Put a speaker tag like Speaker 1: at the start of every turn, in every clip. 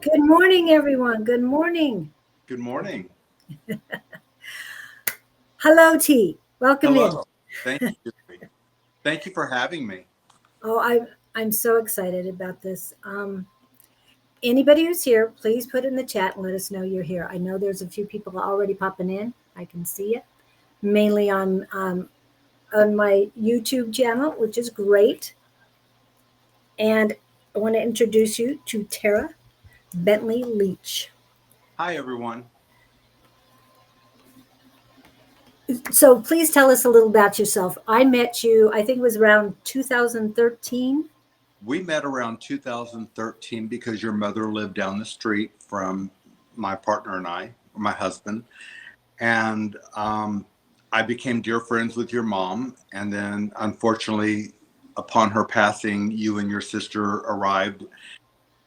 Speaker 1: Good morning, everyone. Good morning.
Speaker 2: Good morning.
Speaker 1: Hello, T. Welcome in.
Speaker 2: Hello. Thank you. Thank you for having me.
Speaker 1: Oh, I'm so excited about this. Anybody who's here, please put in the chat and let us know you're here. I know there's a few people already popping in. I can see it, mainly on my YouTube channel, which is great. And I want to introduce you to Tara Bentley Leitch.
Speaker 2: Hi, everyone.
Speaker 1: So please tell us a little about yourself. I met you, I think it was around 2013.
Speaker 2: We met around 2013 because your mother lived down the street from my partner and I, or my husband. And I became dear friends with your mom. And then, unfortunately, upon her passing, you and your sister arrived,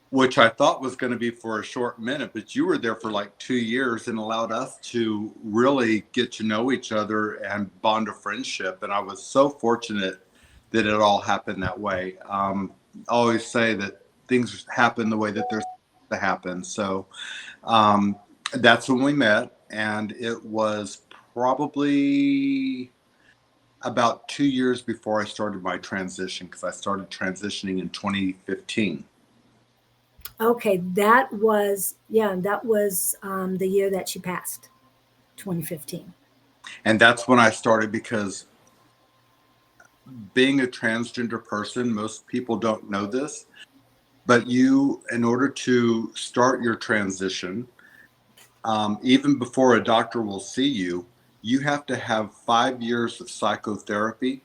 Speaker 2: which I thought was going to be for a short minute, but you were there for like 2 years and allowed us to really get to know each other and bond a friendship. And I was so fortunate that it all happened that way. I always say that things happen the way that they're supposed to happen. So that's when we met, and it was probably about 2 years before I started my transition, because I started transitioning in 2015.
Speaker 1: Okay, that was the year that she passed, 2015.
Speaker 2: And that's when I started, because being a transgender person, most people don't know this, but you, in order to start your transition, even before a doctor will see you, you have to have 5 years of psychotherapy.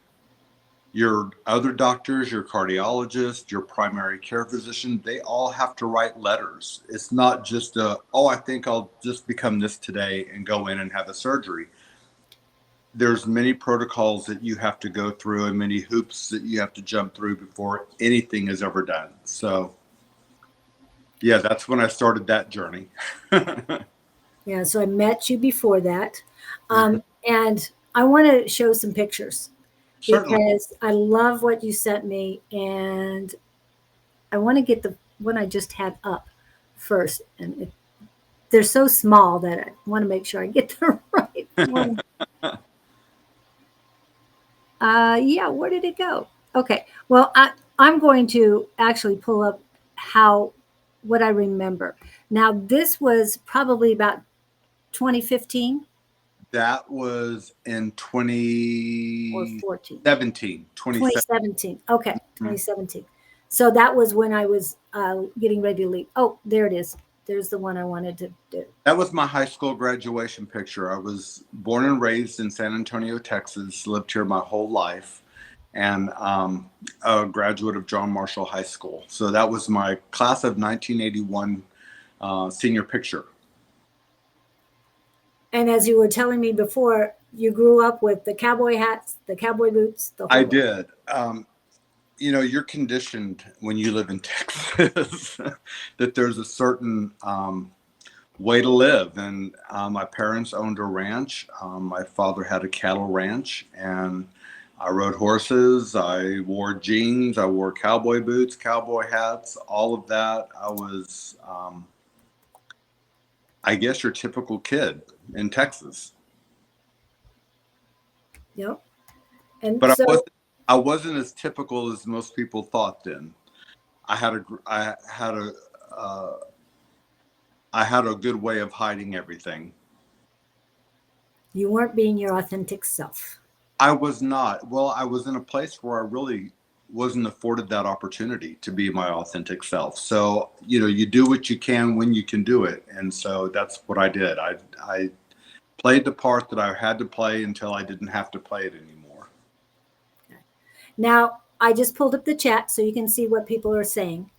Speaker 2: Your other doctors, your cardiologist, your primary care physician, they all have to write letters. It's not just I think I'll just become this today and go in and have a surgery. There's many protocols that you have to go through and many hoops that you have to jump through before anything is ever done. So yeah, that's when I started that journey.
Speaker 1: Yeah, so I met you before that. And I want to show some pictures
Speaker 2: Certainly.
Speaker 1: because I love what you sent me. And I want to get the one I just had up first. And they're so small that I want to make sure I get the right one. Yeah, where did it go? Okay. Well, I'm going to actually pull up how what I remember. Now, this was probably about 2015
Speaker 2: That was in
Speaker 1: or 14.
Speaker 2: 2017. 2017.
Speaker 1: 2017. Okay, 2017. So that was when I was getting ready to leave. Oh, there it is. There's the one I wanted to do.
Speaker 2: That was my high school graduation picture. I was born and raised in San Antonio, Texas, lived here my whole life, and a graduate of John Marshall High School. So that was my class of 1981 senior picture.
Speaker 1: And as you were telling me before, you grew up with the cowboy hats, the cowboy boots, the
Speaker 2: I
Speaker 1: whole.
Speaker 2: did. You're conditioned when you live in Texas that there's a certain way to live. And my parents owned a ranch. My father had a cattle ranch, and I rode horses. I wore jeans. I wore cowboy boots, cowboy hats, all of that. I was, I guess, your typical kid in Texas.
Speaker 1: Yep. And
Speaker 2: But
Speaker 1: so
Speaker 2: I wasn't as typical as most people thought. Then I had a, uh, I had a good way of hiding everything.
Speaker 1: you weren't being your authentic self.
Speaker 2: I was not. Well, I was in a place where I really wasn't afforded that opportunity to be my authentic self. So, you do what you can when you can do it. And so that's what I did. I played the part that I had to play until I didn't have to play it anymore.
Speaker 1: Okay. Now, I just pulled up the chat so you can see what people are saying.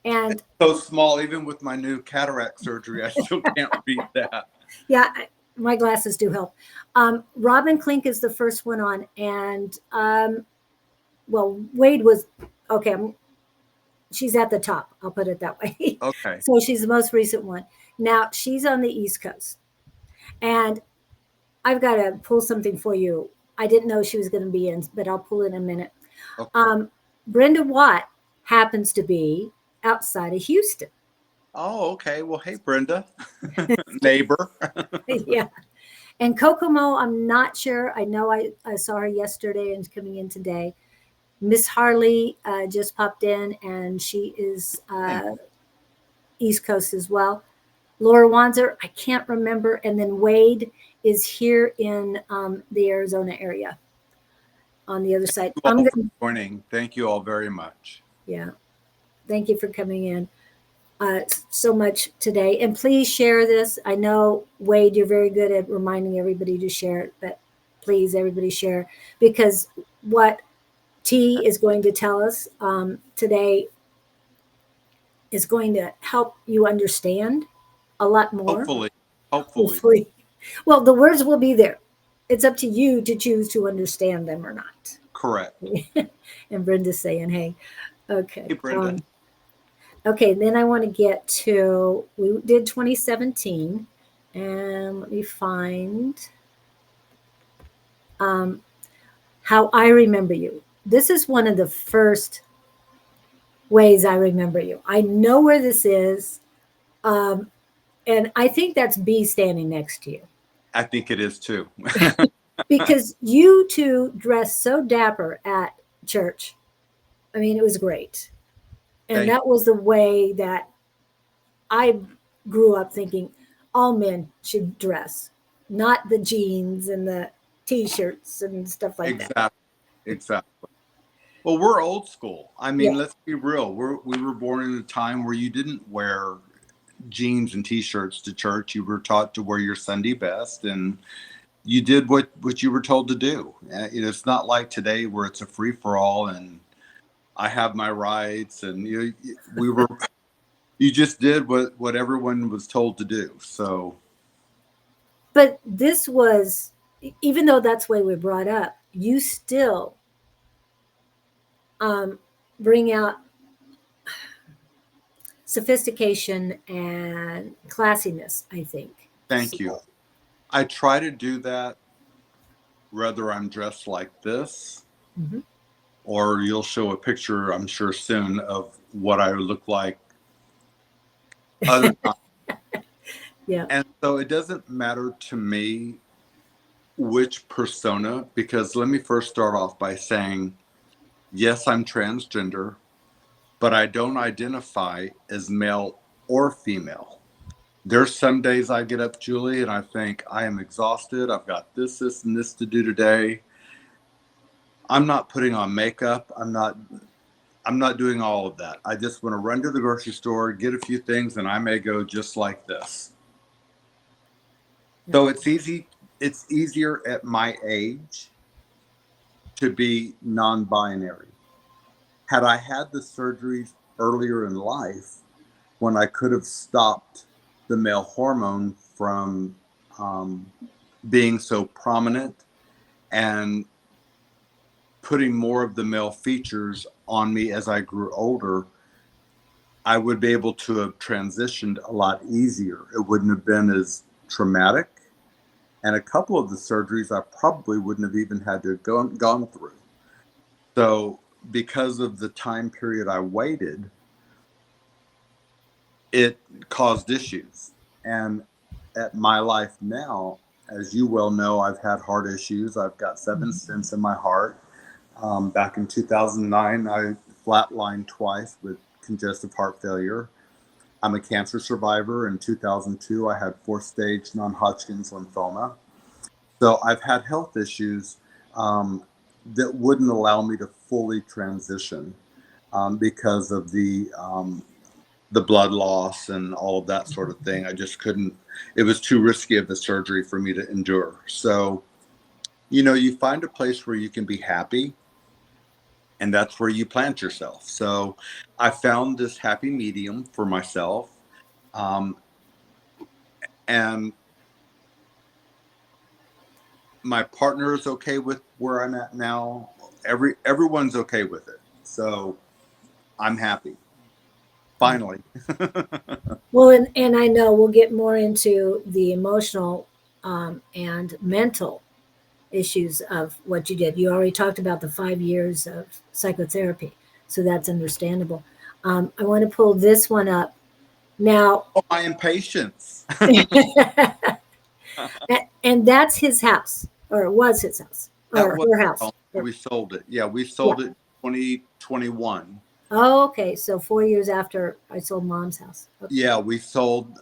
Speaker 1: And
Speaker 2: So small, even with my new cataract surgery, I still can't read that.
Speaker 1: yeah, my glasses do help. Robin Klink is the first one on. And well, Wade was okay. She's at the top. I'll put it that way.
Speaker 2: Okay.
Speaker 1: So she's the most recent one. Now she's on the East Coast. And I've got to pull something for you. I didn't know she was going to be in, but I'll pull it in a minute.
Speaker 2: Okay.
Speaker 1: Brenda Watt happens to be outside of Houston.
Speaker 2: Oh, okay. Well, hey, Brenda, neighbor.
Speaker 1: Yeah. And Kokomo, I'm not sure. I know I saw her yesterday and coming in today. Miss Harley just popped in, and she is
Speaker 2: Thanks.
Speaker 1: East Coast as well. Laura Wanzer, I can't remember. And then Wade is here in the Arizona area on the other side.
Speaker 2: You
Speaker 1: I'm
Speaker 2: all for
Speaker 1: going to,
Speaker 2: joining. Thank you all very much.
Speaker 1: yeah, thank you for coming in so much today. And please share this. I know, Wade, you're very good at reminding everybody to share it, but please, everybody share, because what T is going to tell us today is going to help you understand a lot more,
Speaker 2: Hopefully, hopefully,
Speaker 1: hopefully. Well, the words will be there. It's up to you to choose to understand them or not.
Speaker 2: correct.
Speaker 1: And Brenda's saying, hey, okay.
Speaker 2: Hey, Brenda.
Speaker 1: Okay, then I want to get to, we did 2017, and let me find um, how I remember you. This is one of the first ways I remember you. I know where this is, um, and I think that's B standing next to you.
Speaker 2: I think it is too.
Speaker 1: Because you two dressed so dapper at church. I mean, it was great. And
Speaker 2: Thank
Speaker 1: that was the way that I grew up thinking all men should dress, not the jeans and the t-shirts and stuff like that.
Speaker 2: Exactly. Exactly. Well, we're old school. I
Speaker 1: Yeah.
Speaker 2: mean, let's be real. We were born in a time where you didn't wear jeans and t-shirts to church. You were taught to wear your Sunday best, and you did what you were told to do. It's not like today where it's a free for all and I have my rights, and we were you just did what everyone was told to do. So
Speaker 1: But this was, even though that's the way we're brought up, you still um, bring out sophistication and classiness, I think.
Speaker 2: thank you.
Speaker 1: So,
Speaker 2: I try to do that whether I'm dressed like this
Speaker 1: mhm.
Speaker 2: or you'll show a picture, I'm sure soon, of what I look like other times.
Speaker 1: Yeah.
Speaker 2: And so it doesn't matter to me which persona, because let me first start off by saying, yes, I'm transgender, but I don't identify as male or female. There's some days I get up, Julie, and I think I am exhausted. I've got this, and this to do today. I'm not putting on makeup. I'm not doing all of that. I just want to run to the grocery store, get a few things, and I may go just like this. So it's easier at my age to be non-binary. Had I had the surgeries earlier in life, when I could have stopped the male hormone from um, being so prominent and putting more of the male features on me as I grew older, I would be able to have transitioned a lot easier. It wouldn't have been as traumatic. And a couple of the surgeries I probably wouldn't have even had to have gone through. So, because of the time period I waited, it caused issues. And at my life now, as you well know, I've had heart issues. I've got 7 stents in my heart. Back in 2009, I flatlined twice with congestive heart failure. I'm a cancer survivor. In 2002, I had 4th-stage non-Hodgkin's lymphoma. So I've had health issues that wouldn't allow me to fully transition because of the blood loss and all of that sort of thing. I just couldn't. It was too risky of the surgery for me to endure. So, you find a place where you can be happy, and that's where you plant yourself. So I found this happy medium for myself. Um, and my partner is okay with where I'm at now. Everyone's okay with it. So I'm happy. Finally.
Speaker 1: Well, and I know we'll get more into the emotional and mental issues of what you did. You already talked about the 5 years of psychotherapy, so that's understandable. I want to pull this one up. Now,
Speaker 2: Oh, my impatience.
Speaker 1: and that's his house, or it was his house,
Speaker 2: That
Speaker 1: or
Speaker 2: was,
Speaker 1: her house.
Speaker 2: we sold it. Yeah, we
Speaker 1: Yeah.
Speaker 2: sold it 2021.
Speaker 1: Oh, okay. So 4 years after I sold mom's house. Okay.
Speaker 2: Yeah, we sold,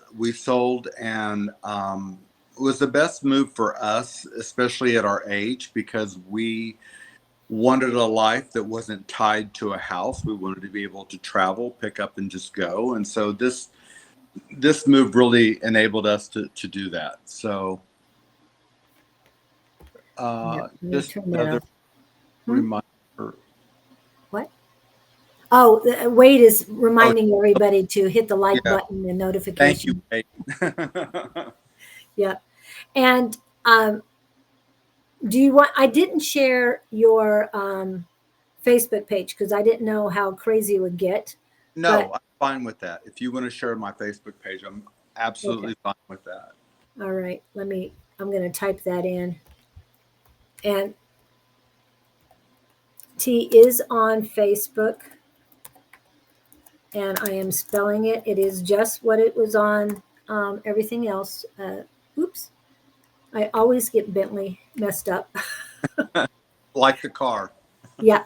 Speaker 2: and it was the best move for us, especially at our age, because we wanted a life that wasn't tied to a house. We wanted to be able to travel, pick up, and just go. And so this move really enabled us to do that. So
Speaker 1: Yeah, let me
Speaker 2: just
Speaker 1: turn that
Speaker 2: another
Speaker 1: off. Hmm?
Speaker 2: reminder.
Speaker 1: What? Oh, Wade is
Speaker 2: Oh,
Speaker 1: reminding everybody to hit the like
Speaker 2: yeah.
Speaker 1: button and
Speaker 2: Thank you,
Speaker 1: notification.
Speaker 2: Kate.
Speaker 1: Yeah. And do you want, I didn't share your Facebook page because I didn't know how crazy it would get. But
Speaker 2: No, I'm fine with that. If you want to share my Facebook page, I'm
Speaker 1: okay.
Speaker 2: absolutely fine with that.
Speaker 1: All right. I'm going to type that in. And T is on Facebook. And I am spelling it. It is just what it was on everything else. Oops. I always get Bentley messed up.
Speaker 2: Like the car.
Speaker 1: Yeah.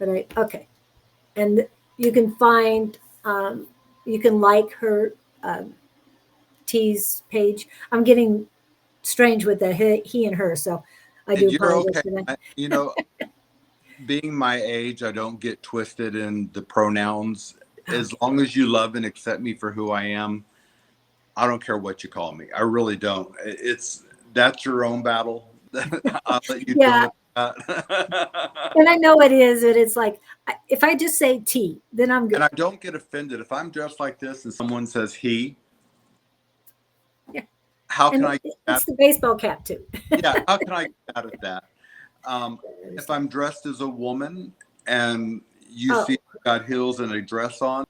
Speaker 1: Okay. And you can find, you can like her um, T's page. I'm getting strange with the he and her, so I do
Speaker 2: You're
Speaker 1: apologize
Speaker 2: okay.
Speaker 1: for that.
Speaker 2: Being my age, I don't get twisted in the pronouns. As long as you love and accept me for who I am, I don't care what you call me. I really don't. That's your own battle. I'll let you deal
Speaker 1: Yeah,
Speaker 2: with that.
Speaker 1: and I know it is, but it's like if I just say T, then I'm
Speaker 2: And
Speaker 1: good.
Speaker 2: I don't get offended if I'm dressed like this and someone says he.
Speaker 1: Yeah,
Speaker 2: How can
Speaker 1: and
Speaker 2: I get
Speaker 1: it's
Speaker 2: mad?
Speaker 1: the baseball cap too.
Speaker 2: Yeah, how can I get mad at that? If I'm dressed as a woman and you
Speaker 1: Oh,
Speaker 2: see I've got heels and a dress on,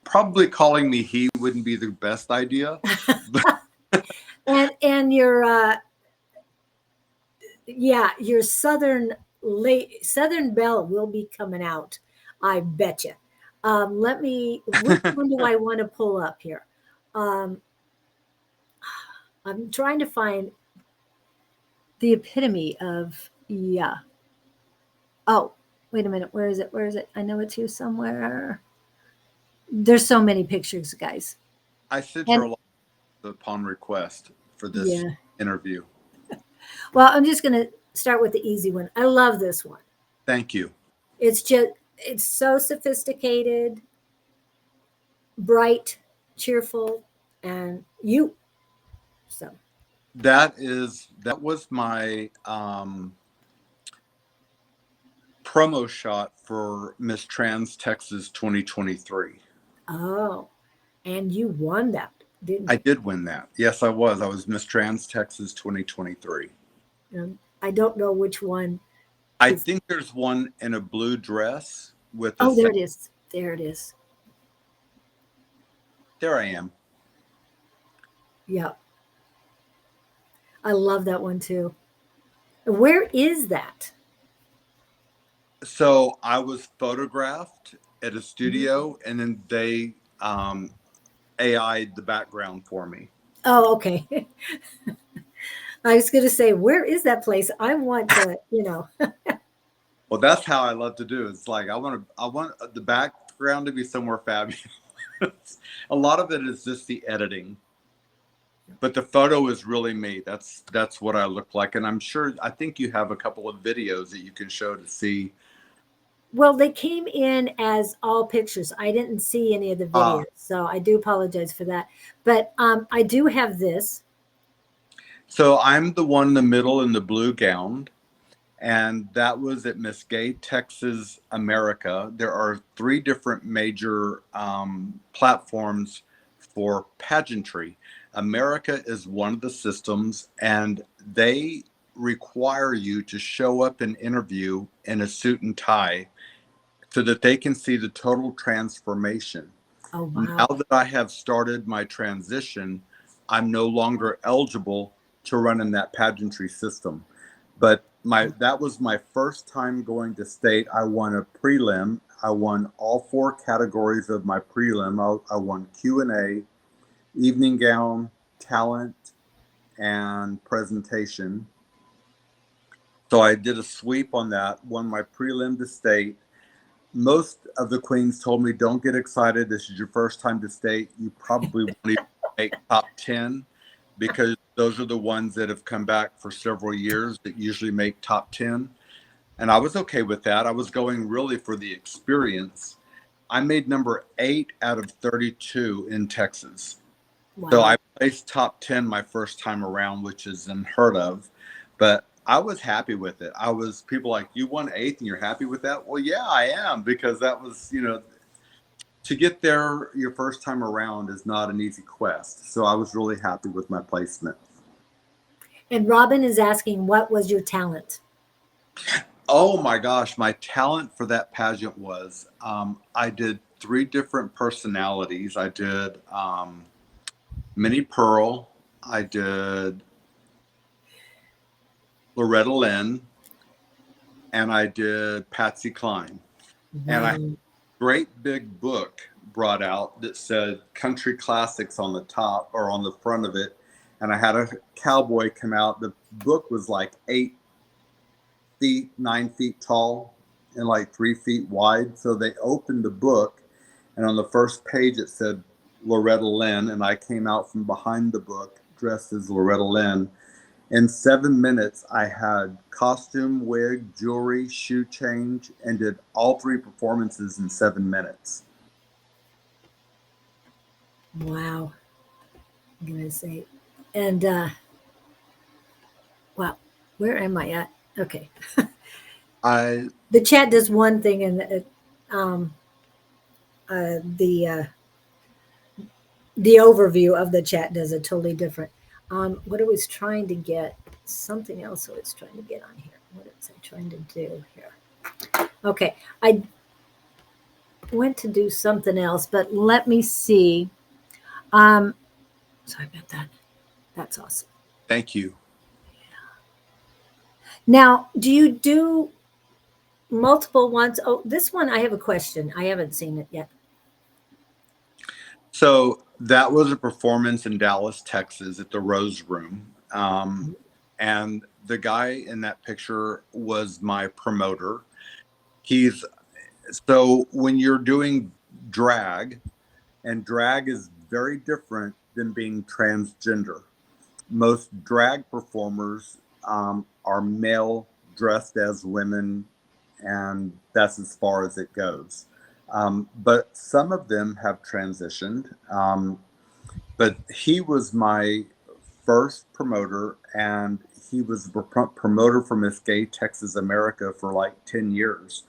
Speaker 2: probably calling me he wouldn't be the best idea. But
Speaker 1: and your yeah, your Southern Belle will be coming out. I bet you. Let me. Which one do I want to pull up here? Um, I'm trying to find the epitome of yeah. Oh, wait a minute. Where is it? Where is it? I know it's here somewhere. There's so many pictures, guys.
Speaker 2: I sent her
Speaker 1: And
Speaker 2: a lot upon request for this
Speaker 1: yeah.
Speaker 2: interview.
Speaker 1: Well, I'm just going to start with the easy one. I love this one.
Speaker 2: Thank you.
Speaker 1: It's so sophisticated, bright, cheerful, and you. So,
Speaker 2: That was my promo shot for Miss Trans Texas 2023.
Speaker 1: oh, and you won that, didn't
Speaker 2: I
Speaker 1: you?
Speaker 2: did win that. Yes, I was. I was Miss Trans Texas 2023.
Speaker 1: I don't know which one
Speaker 2: I
Speaker 1: is.
Speaker 2: think there's one in a blue dress with a.
Speaker 1: Oh, there it is. There it is.
Speaker 2: There I am.
Speaker 1: Yeah. I love that one too. Where is that?
Speaker 2: So I was photographed at a
Speaker 1: Mhm.
Speaker 2: studio, and then they AI'd the background for me.
Speaker 1: Oh, okay. I was going to say, where is that place? I want to.
Speaker 2: Well, that's how I love to do. It's like I want the background to be somewhere fabulous. A lot of it is just the editing, but the photo is really me. That's what I look like, and I think you have a couple of videos that you can show to see.
Speaker 1: Well, they came in as all pictures. I didn't see any of the
Speaker 2: Ah,
Speaker 1: videos, so I do apologize for that. But I do have this.
Speaker 2: so I'm the one in the middle in the blue gown, and that was at Miss Gay Texas America. There are three different major platforms for pageantry. America is one of the systems, and they require you to show up and interview in a suit and tie so that they can see the total transformation.
Speaker 1: Oh,
Speaker 2: Now
Speaker 1: wow.
Speaker 2: that I have started my transition, I'm no longer eligible to run in that pageantry system. But that was my first time going to state. I won a prelim. I won all 4 categories of my prelim. I won Q&A, evening gown, talent, and presentation. So I did a sweep on that, won my prelim to state. Most of the queens told me, don't get excited. This is your first time to state. You probably won't even make top 10, because those are the ones that have come back for several years that usually make top 10. And I was okay with that. I was going really for the experience. I made number 8 out of 32 in Texas.
Speaker 1: Wow.
Speaker 2: So I placed top 10 my first time around, which is unheard of. But I was happy with it. People like, you won 8th and you're happy with that? Well, yeah, I am, because that was, to get there your first time around is not an easy quest. So I was really happy with my placement.
Speaker 1: And Robin is asking, what was your talent?
Speaker 2: Oh my gosh, my talent for that pageant was I did 3 different personalities. I did Minnie Pearl, I did Loretta Lynn, and I did Patsy Cline. And I had a great big book brought out that said country classics on the top or on the front of it. And I had a cowboy come out. The book was like 8 feet, 9 feet tall, and like 3 feet wide. So they opened the book, and on the first page it said Loretta Lynn, and I came out from behind the book dressed as Loretta Lynn. In 7 minutes, I had costume, wig, jewelry, shoe change, and did all 3 performances in 7 minutes.
Speaker 1: Wow. I'm going to say, and wow, where am I at? Okay.
Speaker 2: I
Speaker 1: The chat does one thing, and um, the overview of the chat does a totally different. What I was trying to get, something else I was trying to get on here. What was I trying to do here? Okay, I went to do something else, but let me see. Sorry about that. That's awesome.
Speaker 2: Thank you.
Speaker 1: Now, do you do multiple ones? Oh, this one I have a question. I haven't seen it yet.
Speaker 2: So that was a performance in Dallas, Texas at the Rose Room. And the guy in that picture was my promoter. So when you're doing drag, and drag is very different than being transgender. Most drag performers are male dressed as women, and that's as far as it goes. But some of them have transitioned. But he was my first promoter, and he was the promoter for Miss Gay Texas America for like 10 years.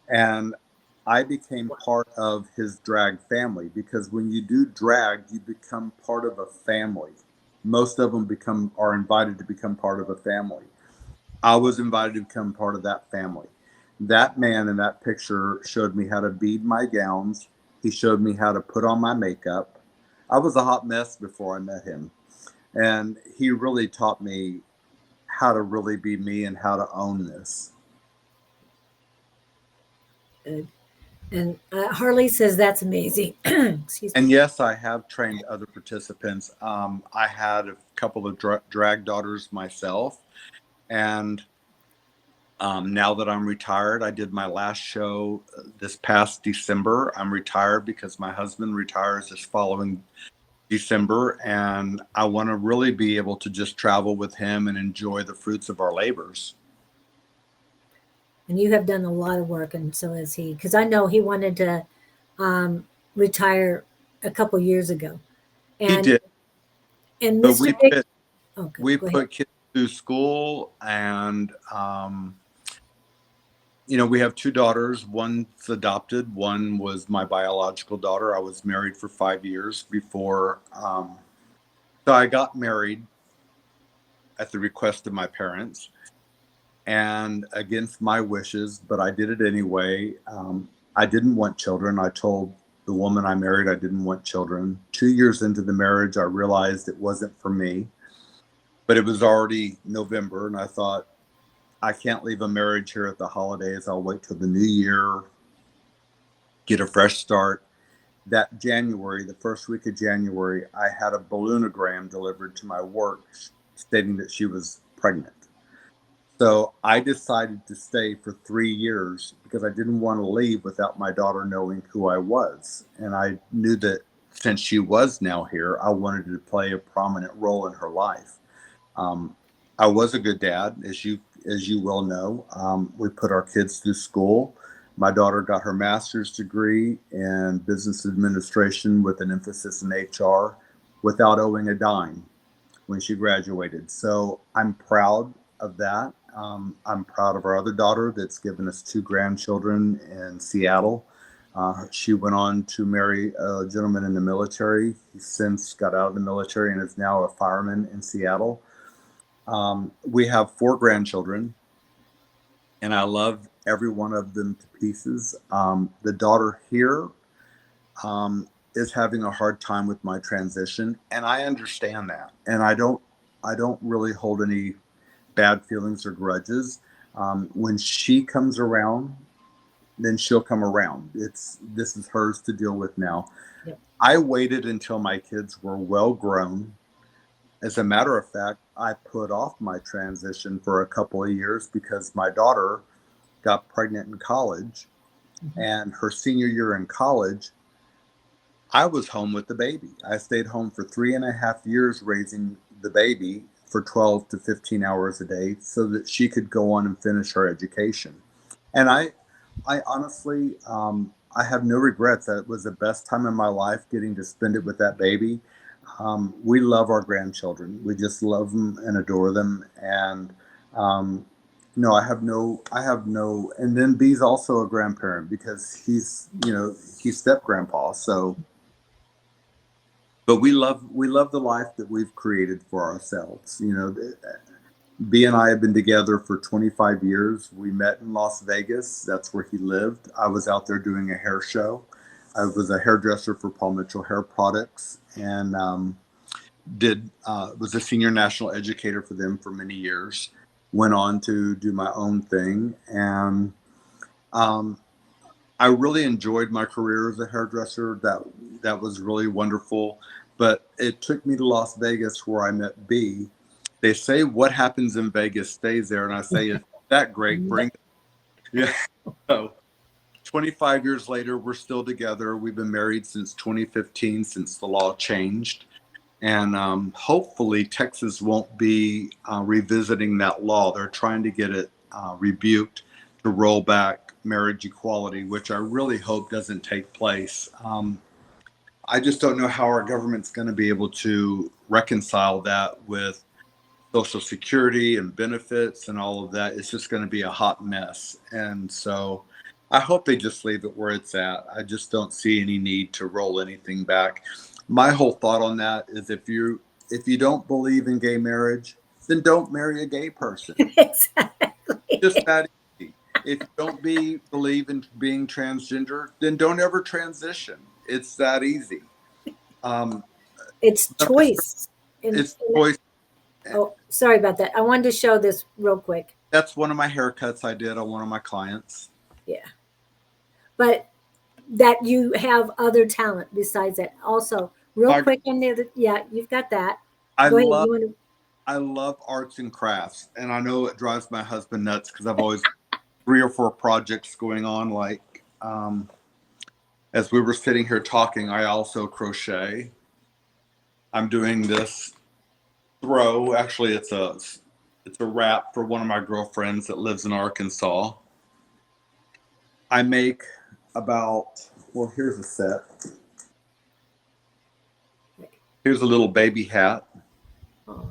Speaker 2: And I became part of his drag family, because when you do drag, you become part of a family. Most of them are invited to become part of a family. I was invited to become part of that family. That man in that picture showed me how to bead my gowns. He showed me how to put on my makeup. I was a hot mess before I met him. And he really taught me how to really be me and how to own this.
Speaker 1: And Harley says that's amazing. Excuse me.
Speaker 2: And yes, I have trained other participants. I had a couple of drag daughters myself. And now that I'm retired, I did my last show this past December. I'm retired because my husband retires this following December. And I want to really be able to just travel with him and enjoy the fruits of our labors.
Speaker 1: And you have done a lot of work, and so has he. Because I know he wanted to retire a couple years ago. And,
Speaker 2: He did.
Speaker 1: And
Speaker 2: But
Speaker 1: Mr. Big,
Speaker 2: we put kids through school, and we have 2 daughters. One's adopted. One was my biological daughter. I was married for 5 years before. So I got married at the request of my parents and against my wishes, but I did it anyway. I didn't want children. I told the woman I married I didn't want children. 2 years into the marriage, I realized it wasn't for me. But it was already November, and I thought, I can't leave a marriage here at the holidays. I'll wait till the new year. get a fresh start. That January, the first week of January, I had a balloonogram delivered to my work stating that she was pregnant. So I decided to stay for 3 years because I didn't want to leave without my daughter knowing who I was. And I knew that since she was now here, I wanted to play a prominent role in her life. Um, I was a good dad, as you well know. We put our kids through school. My daughter got her master's degree in business administration with an emphasis in HR without owing a dime when she graduated. So I'm proud of that. I'm proud of our other daughter that's given us two grandchildren in Seattle. She went on to marry a gentleman in the military. He since got out of the military and is now a fireman in Seattle. We have four grandchildren, and I love every one of them to pieces. The daughter here um, is having a hard time with my transition, and I understand that. And I don't really hold any bad feelings or grudges. When she comes around, then she'll come around. This is hers to deal with now.
Speaker 1: Yep.
Speaker 2: I waited until my kids were well grown. As a matter of fact, I put off my transition for a couple of years because my daughter got pregnant in college,
Speaker 1: Mhm.
Speaker 2: and her senior year in college, I was home with the baby. I stayed home for 3.5 years raising the baby for 12 to 15 hours a day so that she could go on and finish her education. And I honestly, I have no regrets. That was the best time in my life getting to spend it with that baby. We love our grandchildren. We just love them and adore them. And um, no, I have no. And then B's also a grandparent because he's step grandpa. So, but we love the life that we've created for ourselves. B and I have been together for 25 years. We met in Las Vegas. That's where he lived. I was out there doing a hair show. I was a hairdresser for Paul Mitchell Hair Products, and did was a senior national educator for them for many years. Went on to do my own thing, and um, I really enjoyed my career as a hairdresser. That was really wonderful. But it took me to Las Vegas where I met B. They say what happens in Vegas stays there, and I say, is that great? Bring it. Yeah. So 25 years later, we're still together. We've been married since 2015, since the law changed. And hopefully, Texas won't be revisiting that law. They're trying to get it rebuked to roll back marriage equality, which I really hope doesn't take place. I just don't know how our government's going to be able to reconcile that with Social Security and benefits and all of that. It's just going to be a hot mess. And so I hope they just leave it where it's at. I just don't see any need to roll anything back. My whole thought on that is if you don't believe in gay marriage, then don't marry a gay person.
Speaker 1: Exactly.
Speaker 2: Just that easy. If you don't believe in being transgender, then don't ever transition. It's that easy. Um,
Speaker 1: It's choice. And,
Speaker 2: it's choice.
Speaker 1: oh, sorry about that. I wanted to show this real quick.
Speaker 2: That's one of my haircuts I did on one of my clients.
Speaker 1: Yeah. But that you have other talent besides that. Also, real
Speaker 2: I,
Speaker 1: quick on the other, yeah, you've got that.
Speaker 2: I
Speaker 1: Go ahead.
Speaker 2: love
Speaker 1: You want to?
Speaker 2: I love arts and crafts, and I know it drives my husband nuts because I've always 3 or 4 projects going on. Like as we were sitting here talking, I also crochet. I'm doing this throw. Actually, it's a wrap for one of my girlfriends that lives in Arkansas. I make about here's a set. Here's a little baby hat
Speaker 1: Oh,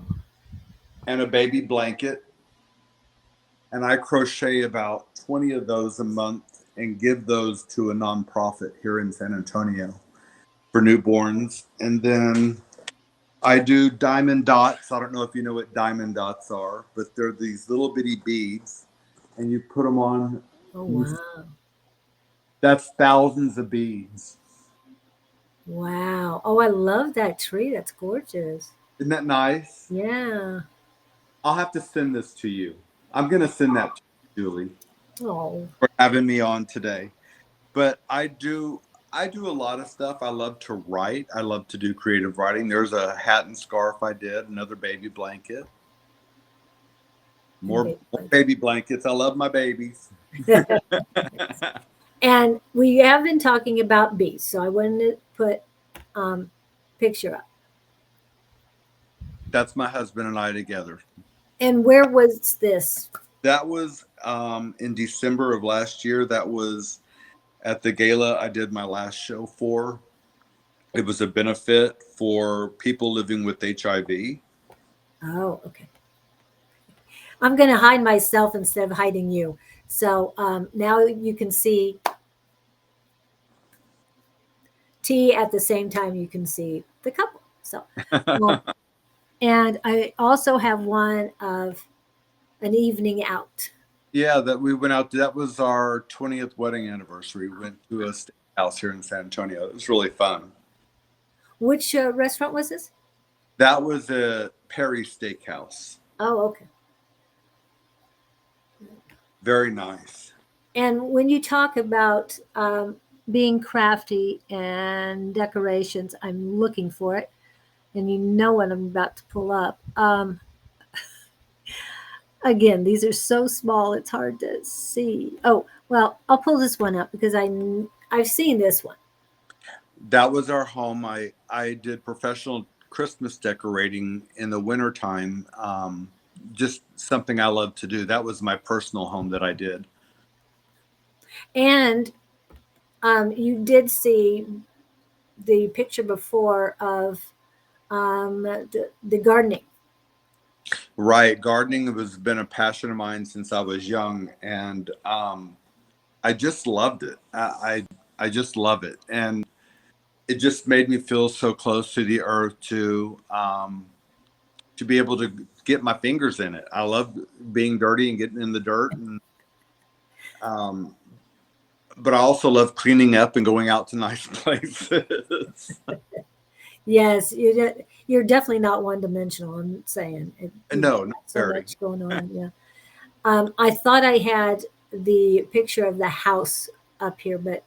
Speaker 2: and a baby blanket, and I crochet about 20 of those a month and give those to a nonprofit here in San Antonio for newborns. And then I do diamond dots. I don't know if you know what diamond dots are, but they're these little bitty beads, and you put them on.
Speaker 1: oh wow.
Speaker 2: That's thousands of beads.
Speaker 1: Wow. Oh, I love that tree. That's gorgeous.
Speaker 2: Isn't that nice?
Speaker 1: Yeah.
Speaker 2: I'll have to send this to you. I'm going to send that to you, Julie,
Speaker 1: Oh,
Speaker 2: for having me on today. But I do a lot of stuff. I love to write. I love to do creative writing. There's a hat and scarf I did, another baby blanket,
Speaker 1: And
Speaker 2: more baby blankets. I love my babies.
Speaker 1: and we have been talking about bees, so I wanted to put picture up.
Speaker 2: That's my husband and I together.
Speaker 1: And where was this?
Speaker 2: That was in December of last year. That was at the gala I did my last show for. It was a benefit for people living with HIV.
Speaker 1: Oh, okay. I'm going to hide myself instead of hiding you. So now you can see T at the same time you can see the couple. So, um, and I also have one of an evening out.
Speaker 2: Yeah, that we went out to, that was our 20th wedding anniversary. We went to a steakhouse here in San Antonio. It was really fun.
Speaker 1: Which restaurant was this?
Speaker 2: That was a Perry Steakhouse.
Speaker 1: Oh, okay.
Speaker 2: Very nice.
Speaker 1: And when you talk about being crafty and decorations, I'm looking for it, and you know what I'm about to pull up. Again, these are so small, it's hard to see. Oh, well, I'll pull this one up because I've seen this one.
Speaker 2: That was our home. I did professional Christmas decorating in the wintertime. Just something I love to do. That was my personal home that I did.
Speaker 1: And you did see the picture before of the gardening.
Speaker 2: Right. Gardening has been a passion of mine since I was young. And I just loved it. I just love it. And it just made me feel so close to the earth to be able to get my fingers in it. I love being dirty and getting in the dirt, and but I also love cleaning up and going out to nice places.
Speaker 1: Yes, you're definitely not one dimensional. I'm saying you've
Speaker 2: No,
Speaker 1: got
Speaker 2: not
Speaker 1: so
Speaker 2: very.
Speaker 1: much going on. Yeah. I thought I had the picture of the house up here, but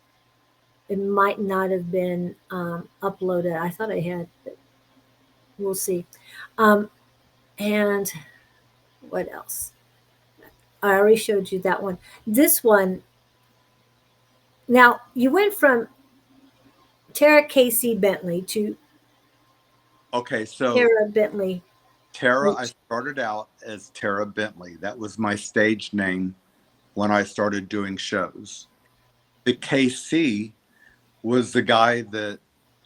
Speaker 1: it might not have been uploaded. I thought I had, but we'll see. Um, and what else? I already showed you that one. This one. Now you went from Tara Casey Bentley to
Speaker 2: Okay, so
Speaker 1: Tara Bentley.
Speaker 2: Tara, I
Speaker 1: Leitch.
Speaker 2: started out as Tara Bentley. That was my stage name when I started doing shows. The KC was the guy that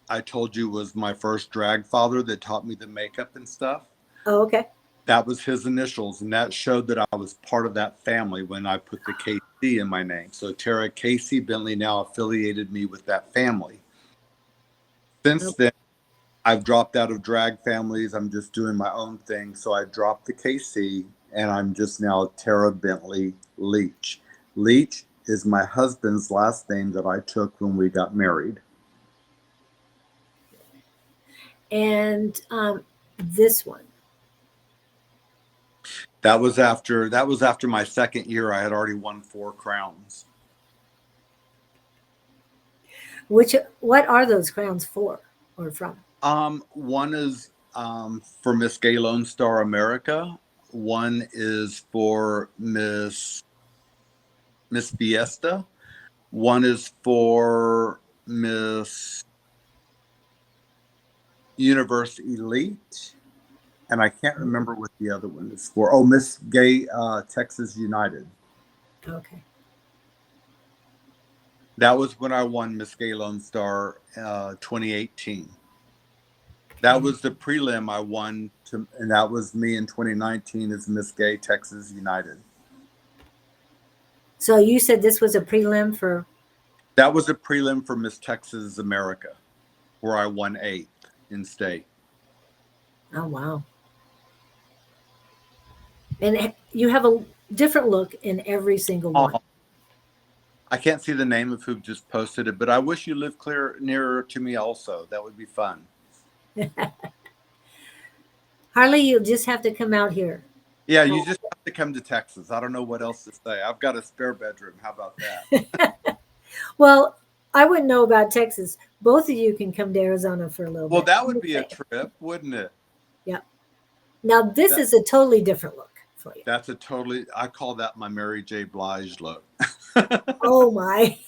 Speaker 2: I told you was my first drag father that taught me the makeup and stuff.
Speaker 1: Oh, okay.
Speaker 2: That was his initials, and that showed that I was part of that family when I put the KC in my name. So Tara Casey Bentley now affiliated me with that family. Since then, I've dropped out of drag families. I'm just doing my own thing. So I dropped the KC, and I'm just now Tara Bentley Leitch. Leitch is my husband's last name that I took when we got married.
Speaker 1: And this one.
Speaker 2: That was after my second year. I had already won 4 crowns.
Speaker 1: What are those crowns for or from?
Speaker 2: One is for Miss Gay Lone Star America. One is for Miss Fiesta. One is for Miss Universe Elite, and I can't remember what the other one is for. Oh, Miss Gay Texas United.
Speaker 1: Okay.
Speaker 2: That was when I won Miss Gay Lone Star 2018. That was the prelim I won, and that was me in 2019 as Miss Gay Texas United.
Speaker 1: So you said this was a prelim for?
Speaker 2: That was a prelim for Miss Texas America, where I won 8th in state.
Speaker 1: Oh, wow. And you have a different look in every single one.
Speaker 2: I can't see the name of who just posted it, but I wish you lived nearer to me also. That would be fun.
Speaker 1: Harley, you'll just have to come out here.
Speaker 2: Yeah, you just have to come to Texas. I don't know what else to say. I've got a spare bedroom. How about that?
Speaker 1: Well, I wouldn't know about Texas. Both of you can come to Arizona for a little
Speaker 2: Well,
Speaker 1: bit.
Speaker 2: that
Speaker 1: I'm
Speaker 2: would
Speaker 1: just
Speaker 2: be a
Speaker 1: saying.
Speaker 2: trip, wouldn't it?
Speaker 1: Yep. Now this
Speaker 2: That
Speaker 1: is a totally different look for you.
Speaker 2: that's a totally. I call that my Mary J. Blige look.
Speaker 1: Oh my!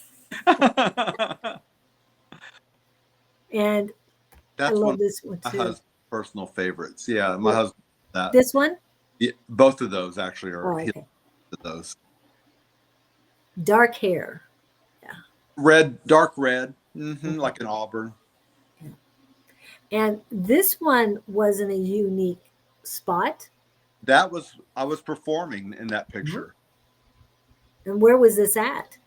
Speaker 1: And I
Speaker 2: That's one
Speaker 1: love
Speaker 2: of
Speaker 1: this one
Speaker 2: my
Speaker 1: too.
Speaker 2: husband's personal favorites. Yeah, my
Speaker 1: What,
Speaker 2: husband. That
Speaker 1: this one?
Speaker 2: yeah, both of those actually are
Speaker 1: Oh,
Speaker 2: he
Speaker 1: okay.
Speaker 2: loves those.
Speaker 1: Dark hair. Yeah.
Speaker 2: Red, dark red,
Speaker 1: Mhm.
Speaker 2: like an auburn.
Speaker 1: Yeah. And this one was in a unique spot.
Speaker 2: That was I was performing in that
Speaker 1: Mhm.
Speaker 2: picture.
Speaker 1: And where was this at?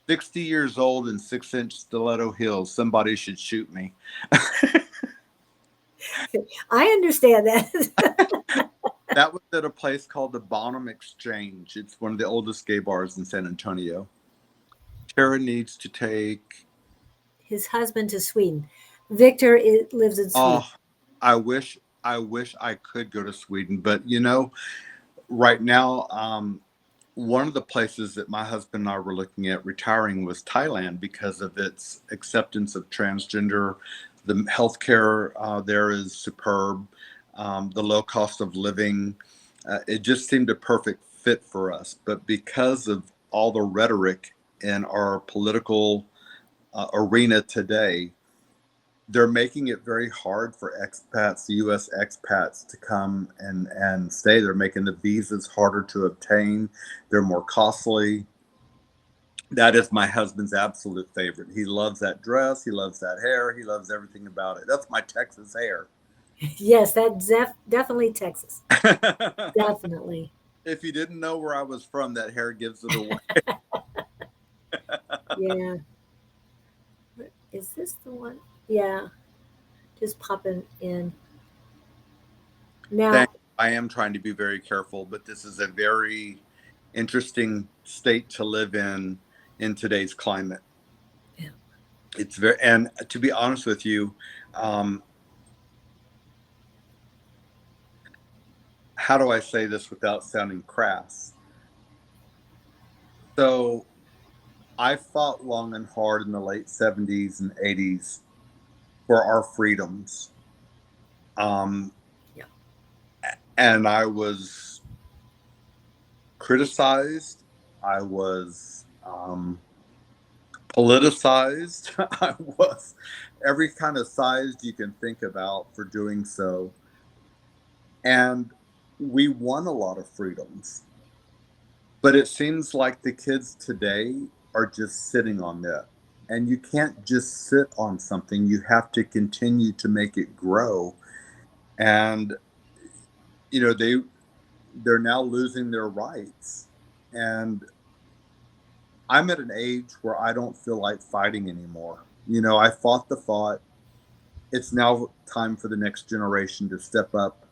Speaker 2: 60 years old in 6-inch stiletto heels. Somebody should shoot me.
Speaker 1: I understand that.
Speaker 2: That was at a place called the Bonham Exchange. It's one of the oldest gay bars in San Antonio. Tara needs to take.
Speaker 1: His husband to Sweden. Victor lives in Sweden.
Speaker 2: Oh, I wish I could go to Sweden, but right now, one of the places that my husband and I were looking at retiring was Thailand because of its acceptance of transgender. The healthcare there is superb. The low cost of living, it just seemed a perfect fit for us. But because of all the rhetoric in our political arena today, they're making it very hard for expats, U.S. expats, to come and stay. They're making the visas harder to obtain. They're more costly. That is my husband's absolute favorite. He loves that dress. He loves that hair. He loves everything about it. That's my Texas hair.
Speaker 1: Yes, that's definitely Texas. Definitely.
Speaker 2: If you didn't know where I was from, that hair gives it away.
Speaker 1: Yeah. Is this the one? Yeah. Just popping in.
Speaker 2: Thank
Speaker 1: Now,
Speaker 2: I am trying to be very careful, but this is a very interesting state to live in today's climate.
Speaker 1: yeah.
Speaker 2: It's very, and to be honest with you, um, how do I say this without sounding crass? So I fought long and hard in the late 70s and 80s for our freedoms. Um,
Speaker 1: Yeah.
Speaker 2: and I was criticized. I was politicized. I was every kind of size you can think about for doing so. And we won a lot of freedoms. But it seems like the kids today are just sitting on that. And you can't just sit on something. You have to continue to make it grow. And you know, they're now losing their rights. And I'm at an age where I don't feel like fighting anymore. I fought the fight. It's now time for the next generation to step up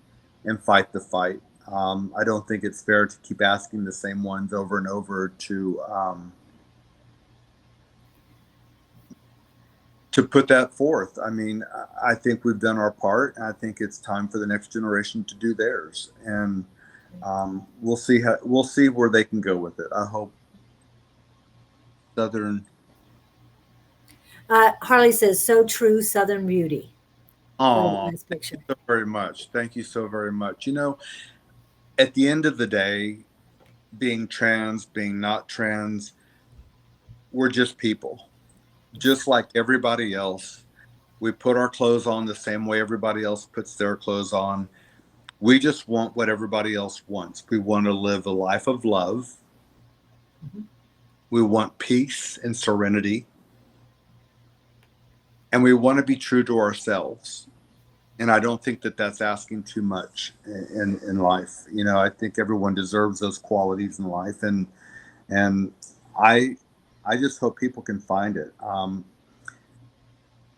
Speaker 2: and fight the fight. I don't think it's fair to keep asking the same ones over and over to put that forth. I mean, I think we've done our part. And I think it's time for the next generation to do theirs, and we'll see where they can go with it. I hope Southern.
Speaker 1: Harley says, so true, Southern beauty. Really
Speaker 2: Oh,
Speaker 1: nice
Speaker 2: thank you
Speaker 1: picture.
Speaker 2: so very much. Thank you so very much. At the end of the day, being trans, being not trans, we're just people, just like everybody else. We put our clothes on the same way everybody else puts their clothes on. We just want what everybody else wants. We want to live a life of love.
Speaker 1: Mhm.
Speaker 2: We want peace and serenity. And we want to be true to ourselves. And I don't think that that's asking too much in life. I think everyone deserves those qualities in life. And I, I just hope people can find it.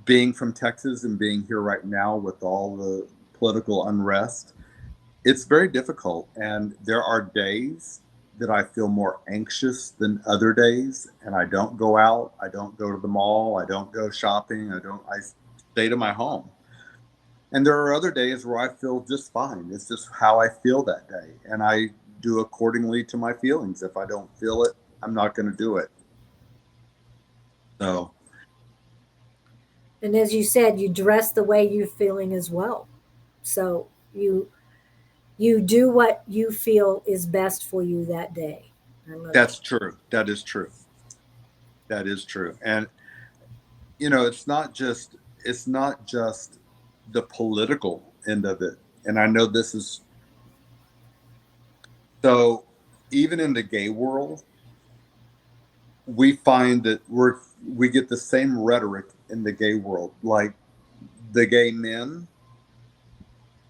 Speaker 2: Being from Texas and being here right now with all the political unrest, it's very difficult. And there are days that I feel more anxious than other days. And I don't go out. I don't go to the mall. I don't go shopping. I stay to my home. And there are other days where I feel just fine. It's just how I feel that day. And I do accordingly to my feelings. If I don't feel it, I'm not going to do it. So,
Speaker 1: And as you said, you dress the way you're feeling as well. So you do what you feel is best for you that day. I love that.
Speaker 2: that's true. That is true. That is true. And it's not just the political end of it. And I know this is so even in the gay world, we find that we get the same rhetoric in the gay world. Like the gay men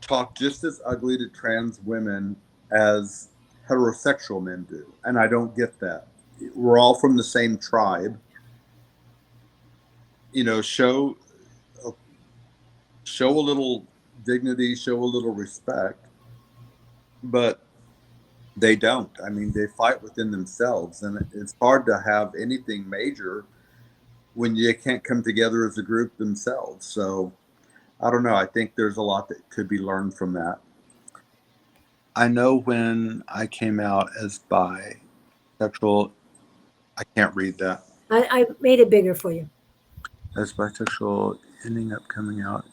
Speaker 2: talk just as ugly to trans women as heterosexual men do. And I don't get that. We're all from the same tribe. You know, show a little dignity, show a little respect, but they don't. I mean, they fight within themselves, and it's hard to have anything major when you can't come together as a group themselves. So I don't know. I think there's a lot that could be learned from that. I know when I came out as bisexual, I can't read that.
Speaker 1: I made it bigger for you.
Speaker 2: As bisexual, ending up coming out.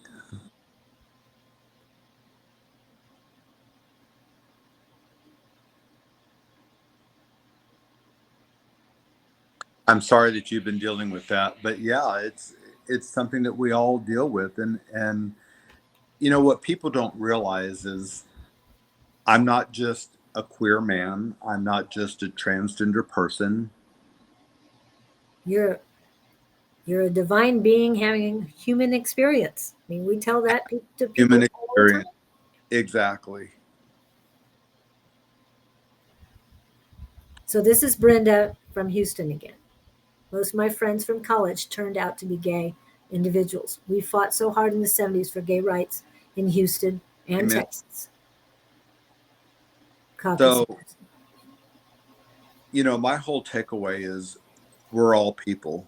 Speaker 2: I'm sorry that you've been dealing with that, but yeah, it's something that we all deal with, and what people don't realize is I'm not just a queer man. I'm not just a transgender person.
Speaker 1: You're you're a divine being having human experience. I mean, we tell that to
Speaker 2: Human
Speaker 1: people all the time.
Speaker 2: experience. Exactly.
Speaker 1: So this is Brenda from Houston again. Most of my friends from college turned out to be gay individuals. We fought so hard in the 70s for gay rights in Houston and
Speaker 2: Amen.
Speaker 1: Texas. Caucus.
Speaker 2: So, my whole takeaway is we're all people.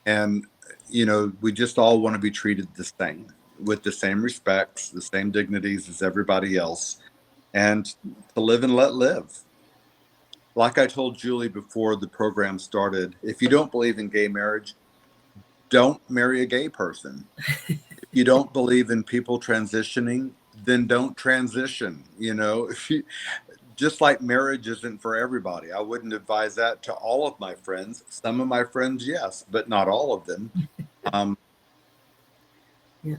Speaker 2: And, we just all want to be treated the same with the same respects, the same dignities as everybody else, and to live and let live. Like I told Julie before the program started, if you don't believe in gay marriage, don't marry a gay person. If you don't believe in people transitioning, then don't transition. If you just like marriage isn't for everybody. I wouldn't advise that to all of my friends. Some of my friends, yes, but not all of them. Um,
Speaker 1: Yeah.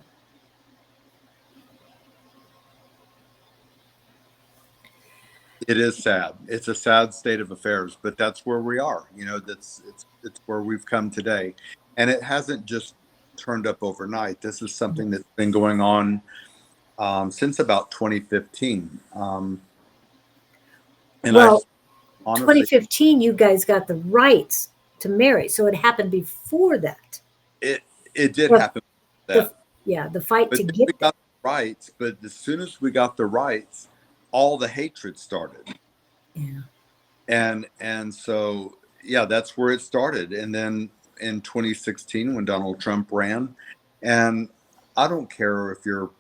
Speaker 2: it is sad. It's a sad state of affairs, but that's where we are. It's where we've come today, and it hasn't just turned up overnight. This is something that's been going on since about 2015. And I
Speaker 1: Well,
Speaker 2: honestly,
Speaker 1: 2015, you guys got the rights to marry, so it happened before that.
Speaker 2: it it did
Speaker 1: The,
Speaker 2: happen
Speaker 1: the
Speaker 2: that,
Speaker 1: yeah, the fight
Speaker 2: but
Speaker 1: to
Speaker 2: then
Speaker 1: get
Speaker 2: we
Speaker 1: that.
Speaker 2: got the rights. But as soon as we got the rights, all the hatred started,
Speaker 1: Yeah.
Speaker 2: and so yeah, that's where it started. And then in 2016, when Donald Trump ran, and I don't care if you're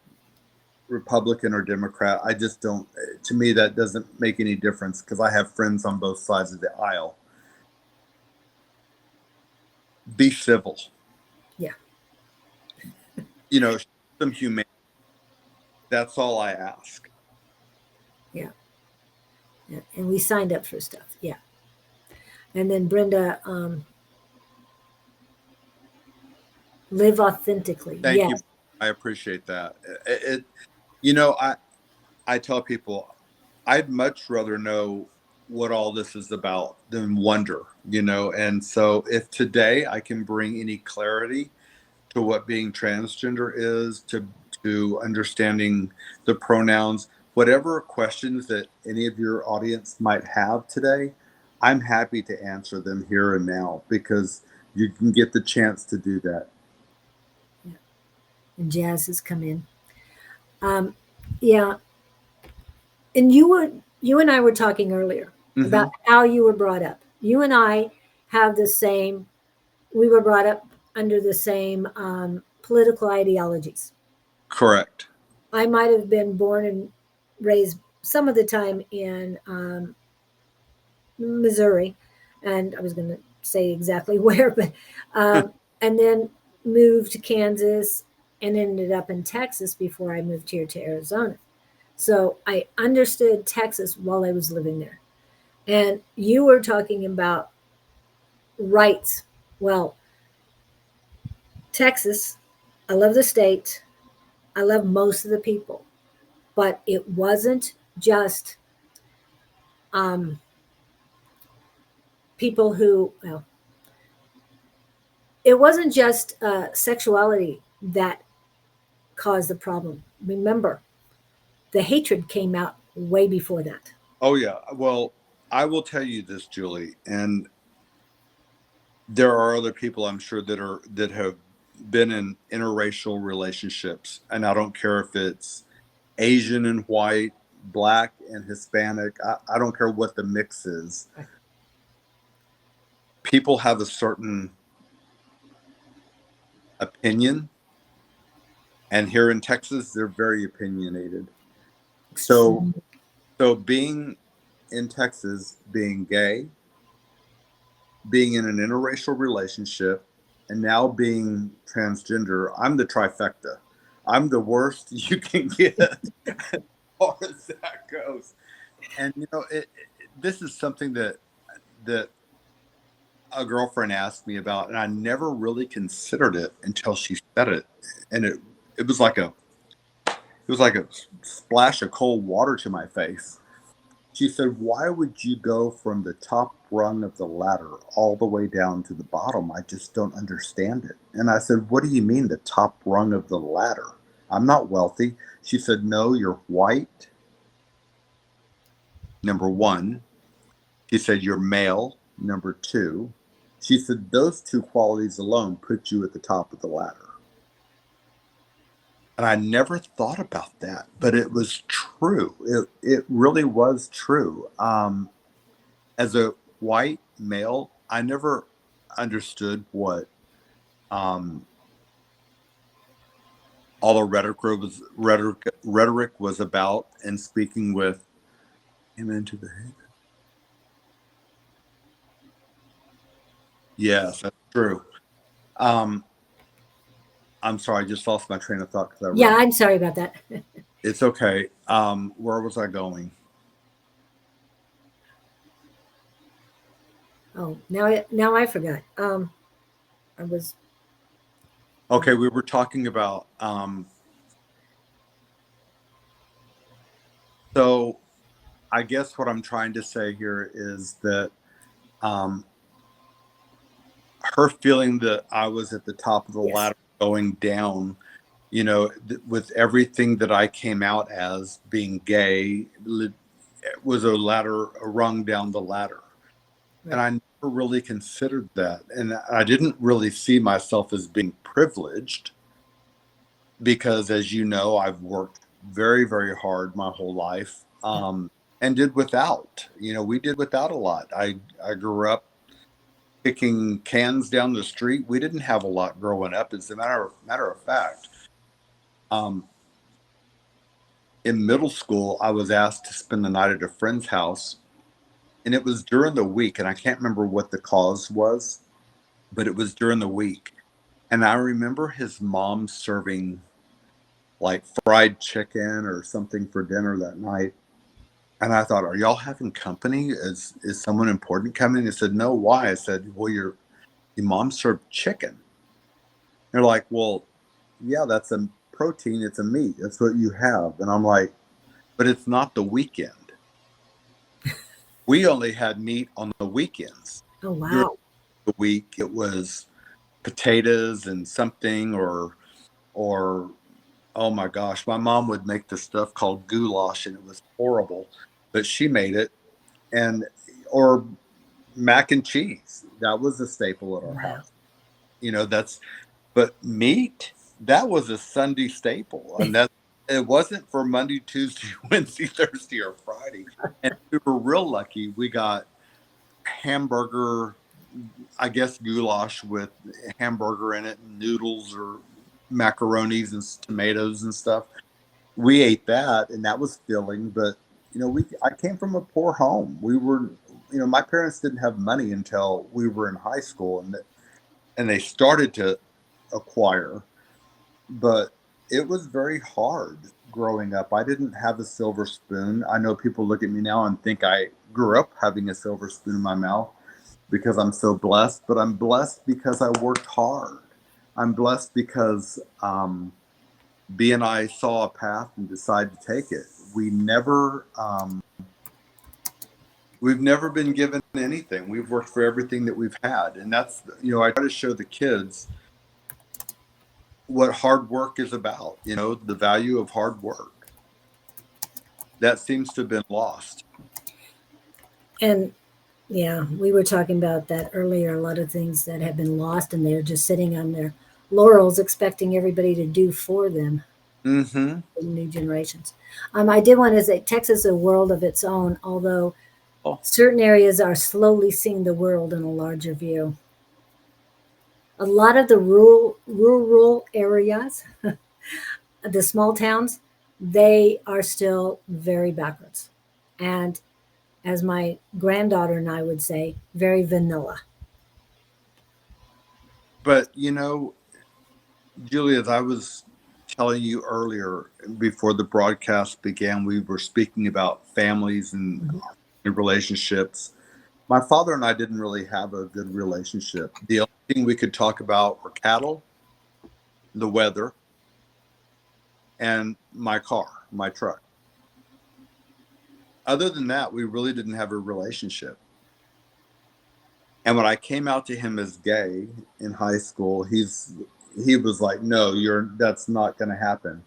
Speaker 2: Republican or Democrat. I just don't. To me, that doesn't make any difference because I have friends on both sides of the aisle. Be civil.
Speaker 1: Yeah.
Speaker 2: Show some humanity. That's all I ask.
Speaker 1: Yeah. Yeah. And we signed up for stuff. Yeah. And then Brenda, live authentically.
Speaker 2: Thank you.
Speaker 1: Yes.
Speaker 2: I appreciate that. I tell people I'd much rather know what all this is about than wonder. And so if today I can bring any clarity to what being transgender is, to understanding the pronouns, whatever questions that any of your audience might have today, I'm happy to answer them here and now because you can get the chance to do that.
Speaker 1: Yeah. And Jazz has come in. Um, yeah. And you and I were talking earlier
Speaker 2: Hmm.
Speaker 1: about how you were brought up. You and I have the same. We were brought up under the same political ideologies.
Speaker 2: Correct.
Speaker 1: I might have been born and raised some of the time in Missouri, and I was going to say exactly where, but and then moved to Kansas and ended up in Texas before I moved here to Arizona. So I understood Texas while I was living there. And you were talking about rights. Well, Texas, I love the state. I love most of the people, but it wasn't just um, people who, well, it wasn't just sexuality that caused the problem. Remember, the hatred came out way before that.
Speaker 2: Oh yeah. Well, I will tell you this, Julie, and there are other people I'm sure that have been in interracial relationships, and I don't care if it's Asian and white, black and Hispanic. I don't care what the mix is. People have a certain opinion, and here in Texas, they're very opinionated. So, so being in Texas, being gay, being in an interracial relationship, and now being transgender, I'm the trifecta. I'm the worst you can get as far as that goes. And this is something that a girlfriend asked me about, and I never really considered it until she said it, and it was like a splash of cold water to my face. She said, "Why would you go from the top rung of the ladder all the way down to the bottom? I just don't understand it." And I said, "What do you mean the top rung of the ladder? I'm not wealthy." She said, "No, you're white, number one." She said, "You're male, number two." She said, "Those two qualities alone put you at the top of the ladder." And I never thought about that, but it was true. It really was true. As a white male, I never understood what um, all the rhetoric was about, and speaking with him into the head. Yes, that's true. Um, I'm sorry, I just lost my train of thought because I read.
Speaker 1: Yeah, I'm sorry about that.
Speaker 2: It's okay. Where was I going?
Speaker 1: Oh, now I forgot. I was
Speaker 2: Okay, we were talking about. So I guess what I'm trying to say here is that um, her feeling that I was at the top of the
Speaker 1: yes,
Speaker 2: ladder going down, with everything that I came out as being gay, was a rung down the ladder. And
Speaker 1: right.
Speaker 2: I never really considered that. And I didn't really see myself as being privileged because, as you know, I've worked very, very hard my whole life, and did without. We did without a lot. I grew up kicking cans down the street. We didn't have a lot growing up. As a matter of fact, um, in middle school, I was asked to spend the night at a friend's house, and it was during the week, and I can't remember what the cause was, but it was during the week. And I remember his mom serving like fried chicken or something for dinner that night. And I thought, are y'all having company? Is someone important coming? He said, no, why? I said, well, your mom served chicken. They're like, well, yeah, that's a protein. It's a meat. That's what you have. And I'm like, but it's not the weekend. We only had meat on the weekends.
Speaker 1: Oh
Speaker 2: During
Speaker 1: wow.
Speaker 2: the week, it was potatoes and something, or oh my gosh, my mom would make this stuff called goulash, and it was horrible, but she made it, and or mac and cheese. That was a staple at our
Speaker 1: Wow.
Speaker 2: house. That's but meat, that was a Sunday staple, and that it wasn't for Monday, Tuesday, Wednesday, Thursday, or Friday. And we were real lucky. We got hamburger, I guess goulash with hamburger in it, and noodles or macaronis and tomatoes and stuff. We ate that, and that was filling. But I came from a poor home. We were, my parents didn't have money until we were in high school, and they started to acquire, but it was very hard growing up. I didn't have a silver spoon. I know people look at me now and think I grew up having a silver spoon in my mouth because I'm so blessed, but I'm blessed because I worked hard. I'm blessed because B and I saw a path and decided to take it. We've never been given anything. We've worked for everything that we've had. And that's, I try to show the kids what hard work is about, the value of hard work. That seems to have been lost.
Speaker 1: And yeah, we were talking about that earlier. A lot of things that have been lost, and they're just sitting on their laurels, expecting everybody to do for them.
Speaker 2: Mm-hmm.
Speaker 1: The new generations. I did want to say Texas is a world of its own, although
Speaker 2: Oh,
Speaker 1: certain areas are slowly seeing the world in a larger view. A lot of the rural areas, the small towns, they are still very backwards. And as my granddaughter and I would say, very vanilla.
Speaker 2: but Julia, as I was telling you earlier before the broadcast began, we were speaking about families and
Speaker 1: Mhm.
Speaker 2: relationships. My father and I didn't really have a good relationship. The only thing we could talk about were cattle, the weather, and my car, my truck. Other than that, we really didn't have a relationship. And when I came out to him as gay in high school, he was like, "No, that's not going to happen."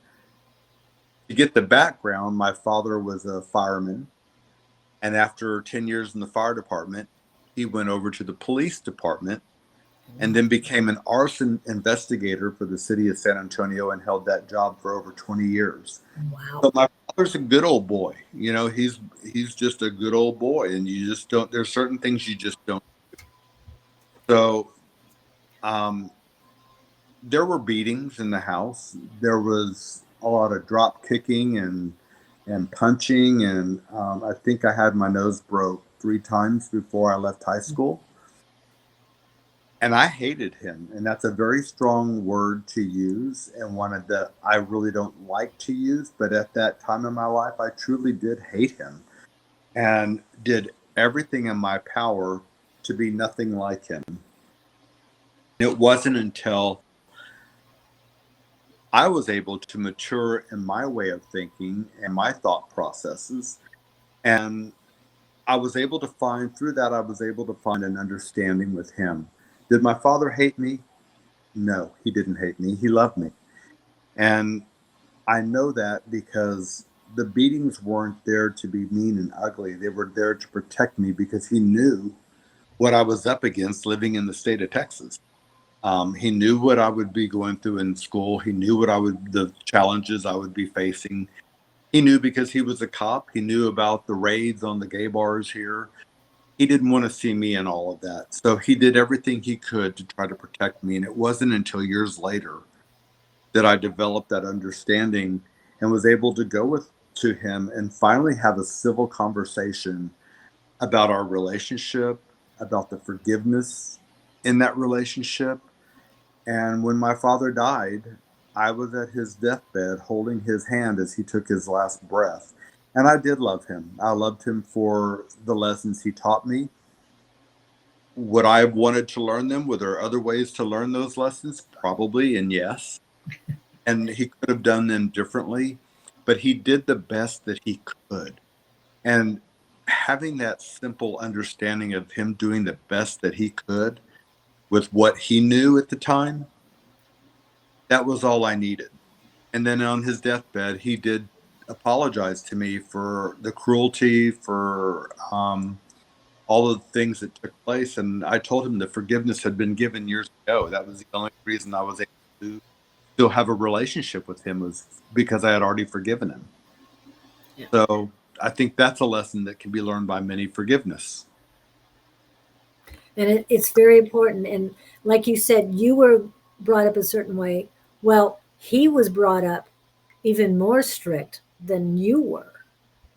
Speaker 2: To get the background, my father was a fireman, and after 10 years in the fire department, he went over to the police department and then became an arson investigator for the city of San Antonio and held that job for over 20 years.
Speaker 1: Wow.
Speaker 2: So my father's a good old boy. He's just a good old boy, and you just don't. There's certain things you just don't. So um, there were beatings in the house. There was a lot of drop kicking and punching, and I think I had my nose broke 3 times before I left high school. And I hated him, and that's a very strong word to use, and one that I really don't like to use. But at that time in my life, I truly did hate him, and did everything in my power to be nothing like him. It wasn't until I was able to mature in my way of thinking and my thought processes. And I was able to find an understanding with him. Did my father hate me? No, he didn't hate me. He loved me. And I know that because the beatings weren't there to be mean and ugly. They were there to protect me because he knew what I was up against living in the state of Texas. He knew what I would be going through in school. He knew the challenges I would be facing. He knew because he was a cop. He knew about the raids on the gay bars here. He didn't want to see me in all of that. So he did everything he could to try to protect me. And it wasn't until years later that I developed that understanding and was able to go to him and finally have a civil conversation about our relationship, about the forgiveness in that relationship. And when my father died, I was at his deathbed holding his hand as he took his last breath. And I did love him. I loved him for the lessons he taught me. Would I have wanted to learn them? Were there other ways to learn those lessons? Probably, and yes. And he could have done them differently, but he did the best that he could. And having that simple understanding of him doing the best that he could with what he knew at the time, that was all I needed. And then on his deathbed, he did apologize to me for the cruelty, for all of the things that took place. And I told him the forgiveness had been given years ago. That was the only reason I was able to still have a relationship with him, was because I had already forgiven him.
Speaker 1: Yeah.
Speaker 2: So I think that's a lesson that can be learned by many: forgiveness.
Speaker 1: And it's very important. And like you said, you were brought up a certain way. Well, he was brought up even more strict than you were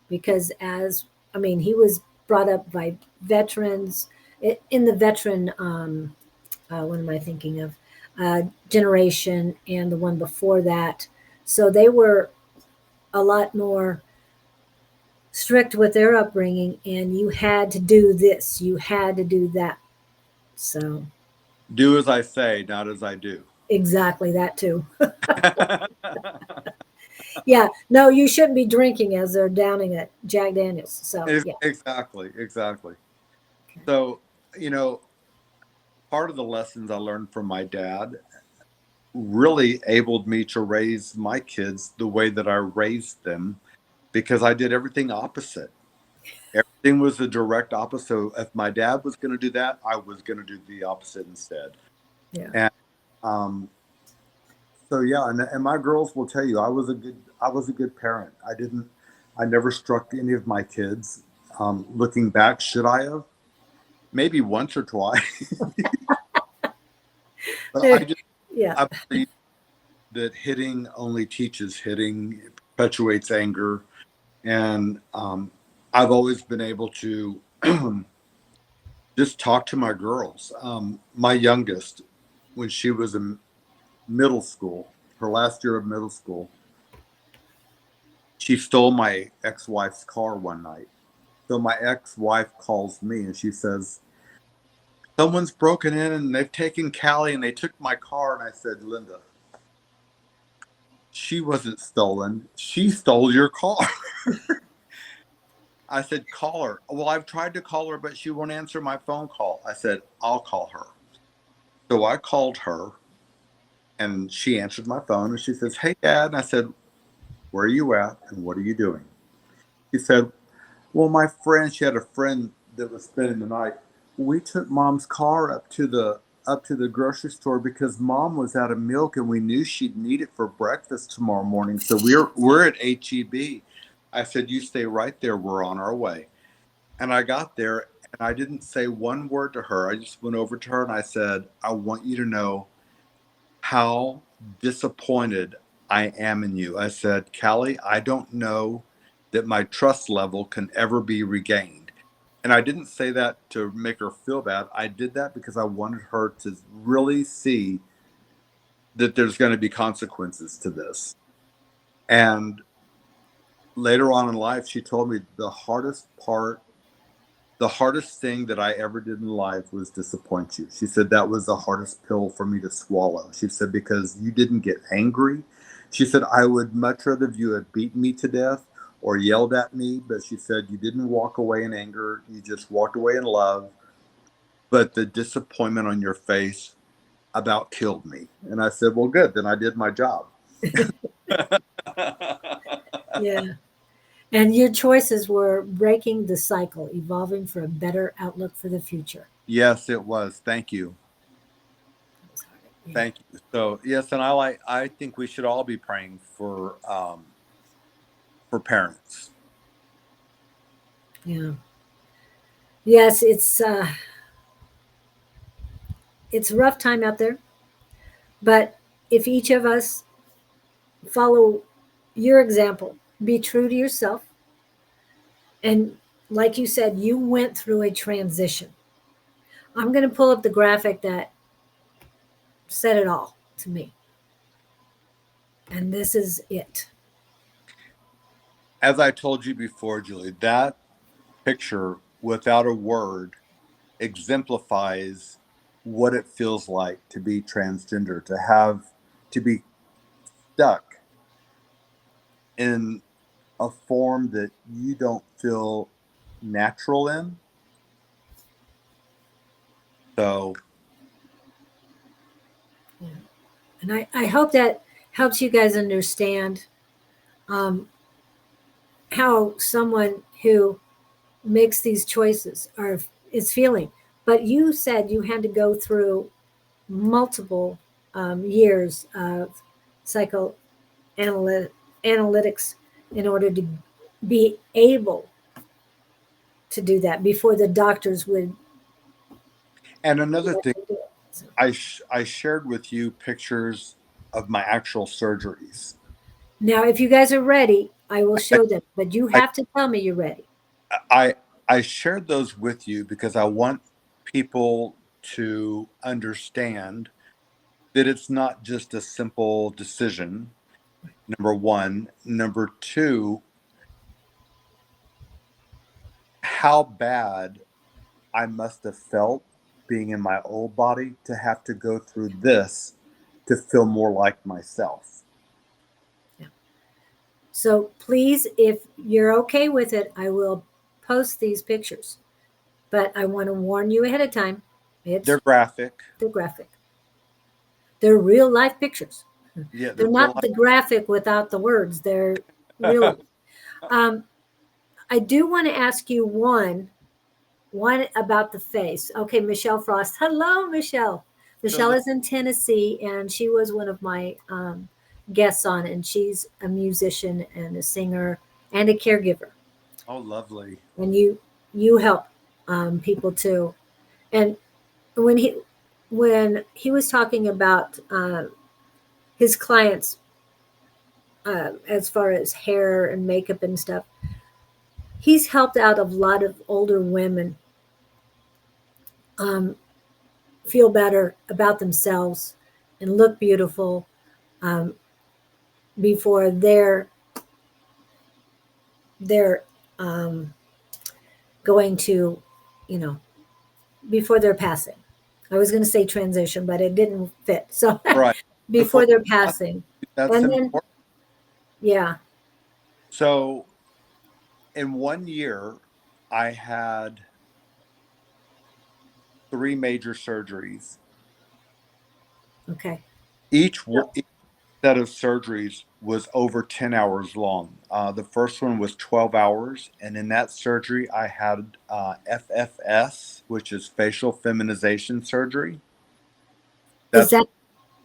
Speaker 1: because he was brought up by veterans in the veteran, what am I thinking of? Generation and the one before that. So they were a lot more strict with their upbringing, and you had to do this, you had to do that. So,
Speaker 2: Do as I say, not as I do.
Speaker 1: exactly that too. Yeah, no, you shouldn't be drinking as they're downing at Jack Daniels. So, yeah.
Speaker 2: Exactly.
Speaker 1: Okay.
Speaker 2: So, you know, part of the lessons I learned from my dad really enabled me to raise my kids the way that I raised them because I did everything opposite. Everything was the direct opposite. If my dad was going to do that, I was going to do the opposite instead.
Speaker 1: Yeah.
Speaker 2: And um, so yeah, and my girls will tell you I was a good parent. I never struck any of my kids. Looking back, should I have? Maybe once or twice. But
Speaker 1: There, yeah.
Speaker 2: I believe that hitting only teaches hitting, it perpetuates anger, and I've always been able to just talk to my girls. My youngest, when she was in middle school, her last year of middle school, she stole my ex-wife's car one night. So my ex-wife calls me and she says, "Someone's broken in and they've taken Callie and they took my car." And I said, "Linda, she wasn't stolen. She stole your car." I said, "Call her." "Well, I've tried to call her, but she won't answer my phone call." I said, "I'll call her." So I called her and she answered my phone and she says, "Hey, Dad." And I said, "Where are you at and what are you doing?" She said, "Well, my friend," she had a friend that was spending the night. "We took Mom's car up to the grocery store because Mom was out of milk and we knew she'd need it for breakfast tomorrow morning. So we're at HEB." I said, "You stay right there. We're on our way." And I got there and I didn't say one word to her. I just went over to her and I said, "I want you to know how disappointed I am in you." I said, "Callie, I don't know that my trust level can ever be regained." And I didn't say that to make her feel bad. I did that because I wanted her to really see that there's going to be consequences to this. And later on in life, she told me the hardest thing that I ever did in life was disappoint you. She said that was the hardest pill for me to swallow. She said, because you didn't get angry. She said, I would much rather if you had beaten me to death or yelled at me. But she said, you didn't walk away in anger. You just walked away in love. But the disappointment on your face about killed me. And I said, well, good. Then I did my job.
Speaker 1: Yeah. And your choices were breaking the cycle, evolving for a better outlook for the future.
Speaker 2: Yes, it was. Thank you.
Speaker 1: That was hard. Yeah.
Speaker 2: Thank you. So yes, and I think we should all be praying for parents.
Speaker 1: Yeah. Yes, it's a rough time out there, but if each of us follow your example, be true to yourself, and like you said, you went through a transition. I'm going to pull up the graphic that said it all to me, and this is it.
Speaker 2: As I told you before, Julie, that picture without a word exemplifies what it feels like to be transgender, to be stuck in a form that you don't feel natural in. So
Speaker 1: Yeah. And I hope that helps you guys understand um, how someone who makes these choices is feeling. But you said you had to go through multiple years of psychoanalytics in order to be able to do that before the doctors would
Speaker 2: and another
Speaker 1: let
Speaker 2: thing,
Speaker 1: you do it. So,
Speaker 2: I shared with you pictures of my actual surgeries.
Speaker 1: now, if you guys are ready, I will show them, but you
Speaker 2: I,
Speaker 1: have to tell me you're ready.
Speaker 2: I I shared those with you because I want people to understand that it's not just a simple decision. Number one. Number two, how bad I must have felt being in my old body to have to go through this to feel more like myself.
Speaker 1: Yeah. So please, if you're okay with it, I will post these pictures. But I want to warn you ahead of time.
Speaker 2: They're
Speaker 1: It's
Speaker 2: graphic.
Speaker 1: the graphic. They're real life pictures.
Speaker 2: Yeah,
Speaker 1: They're
Speaker 2: they're real
Speaker 1: not
Speaker 2: life.
Speaker 1: the graphic without the words. They're really. Um, I do want to ask you one about the face. Okay, Michelle Frost. Hello, Michelle.
Speaker 2: So
Speaker 1: Michelle is in Tennessee, and she was one of my guests on, and she's a musician and a singer and a caregiver.
Speaker 2: oh, lovely.
Speaker 1: And you help people too. And when he was talking about his clients as far as hair and makeup and stuff, he's helped out a lot of older women um, feel better about themselves and look beautiful um, before they're going to, you know, before they're passing. I was going to say transition, but it didn't fit. So
Speaker 2: Right. Before
Speaker 1: before they're passing,
Speaker 2: that's
Speaker 1: and then
Speaker 2: important.
Speaker 1: yeah,
Speaker 2: So in 1 year, I had 3 major surgeries.
Speaker 1: okay,
Speaker 2: Each set of surgeries was over 10 hours long. The first one was 12 hours. And in that surgery, I had FFS, which is facial feminization surgery.
Speaker 1: is
Speaker 2: That's,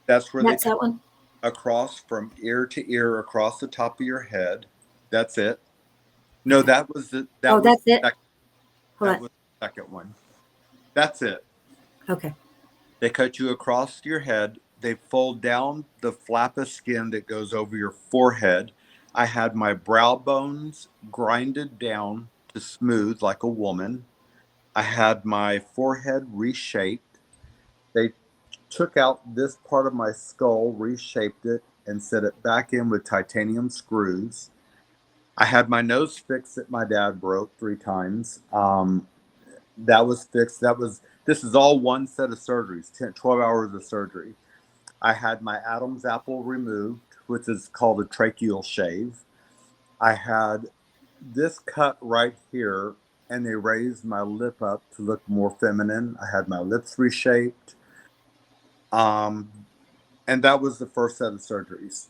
Speaker 2: that's where they
Speaker 1: that's
Speaker 2: cut
Speaker 1: that one?
Speaker 2: across from ear to ear across the top of your head. That's it. No,
Speaker 1: Okay.
Speaker 2: that was the,
Speaker 1: Oh,
Speaker 2: that was
Speaker 1: that's it. Hold
Speaker 2: that
Speaker 1: on.
Speaker 2: was the second one. That's it.
Speaker 1: Okay.
Speaker 2: They cut you across your head. They fold down the flap of skin that goes over your forehead. I had my brow bones grinded down to smooth like a woman. I had my forehead reshaped. They took out this part of my skull, reshaped it, and set it back in with titanium screws. I had my nose fixed that my dad broke 3 times. That was fixed. This is all one set of surgeries, 10, 12 hours of surgery. I had my Adam's apple removed, which is called a tracheal shave. I had this cut right here, and they raised my lip up to look more feminine. I had my lips reshaped. Um, and that was the first set of surgeries.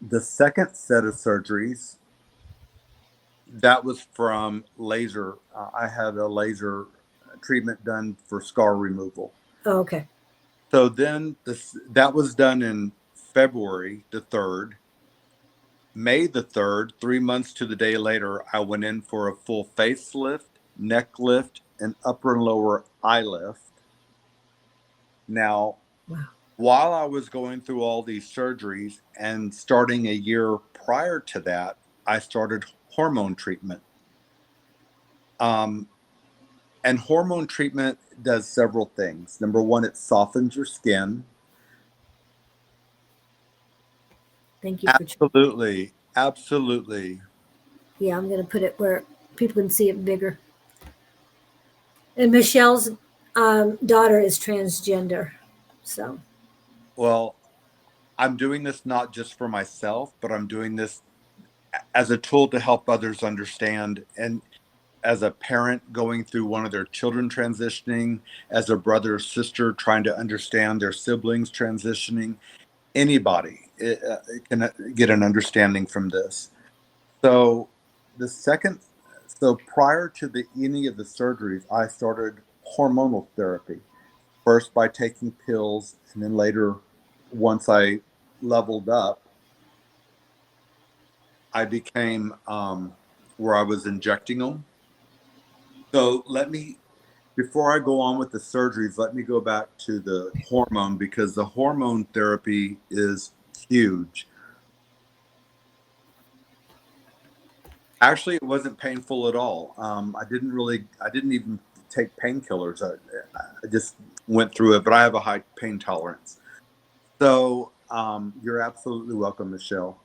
Speaker 2: The second set of surgeries, that was from laser. I had a laser treatment done for scar removal.
Speaker 1: Oh, okay.
Speaker 2: So then that was done in February the 3rd. May the 3rd, 3 months to the day later, I went in for a full facelift, neck lift, and upper and lower eye lift. Now,
Speaker 1: Wow.
Speaker 2: while I was going through all these surgeries and starting a year prior to that, I started hormone treatment. Um, and hormone treatment does several things. Number one, it softens your skin.
Speaker 1: Thank you for.
Speaker 2: Absolutely. Absolutely.
Speaker 1: Yeah, I'm going to put it where people can see it bigger. And Michelle's daughter is transgender, so
Speaker 2: Well, I'm doing this not just for myself, but I'm doing this as a tool to help others understand. And as a parent going through one of their children transitioning, as a brother or sister trying to understand their siblings transitioning, anybody can get an understanding from this. So the second, so prior to any of the surgeries, I started hormonal therapy. First by taking pills, and then later, once I leveled up, I became where I was injecting them. So before I go on with the surgeries, let me go back to the hormone because the hormone therapy is huge. Actually, it wasn't painful at all. I didn't even take painkillers. I just went through it, but I have a high pain tolerance. So you're absolutely welcome, Michelle.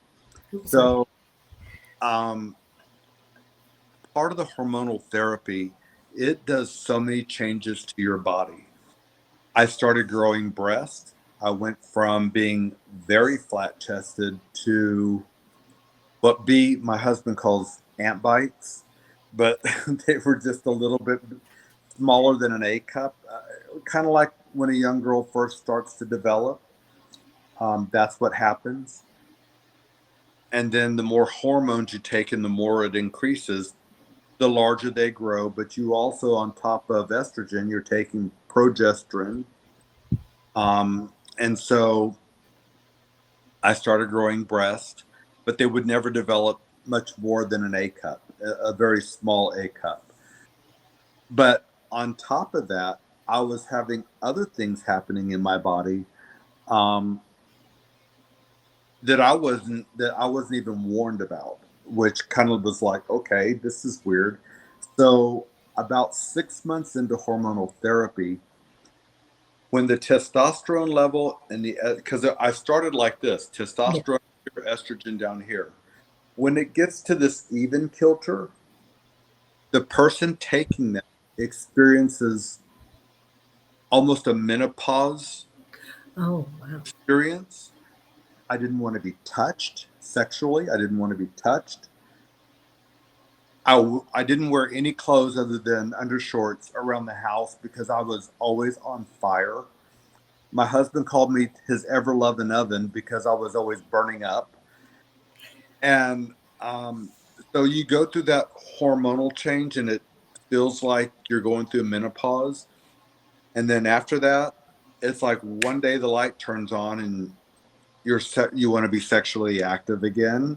Speaker 1: Oops, sorry.
Speaker 2: So um, part of the hormonal therapy, it does so many changes to your body. I started growing breasts. I went from being very flat chested to what B my husband calls ant bites, but they were just a little bit smaller than an A cup, kind of like when a young girl first starts to develop. That's what happens. And then the more hormones you take and the more it increases, the larger they grow. But you also, on top of estrogen, you're taking progesterone. And so I started growing breast, but they would never develop much more than an A cup, a very small A cup. But on top of that, I was having other things happening in my body um, that I wasn't even warned about, which kind of was like, okay, this is weird. So about 6 months into hormonal therapy, when the testosterone level and the because I started like this,
Speaker 1: Yeah.
Speaker 2: testosterone here, estrogen down here. When it gets to this even kilter, the person taking that experiences almost a menopause
Speaker 1: Oh, wow.
Speaker 2: experience. I didn't want to be touched sexually. I didn't want to be touched. I didn't wear any clothes other than undershorts around the house because I was always on fire. My husband called me his ever loving oven because I was always burning up. And so you go through that hormonal change and it feels like you're going through menopause. And then after that, it's like one day the light turns on and you want to be sexually active again.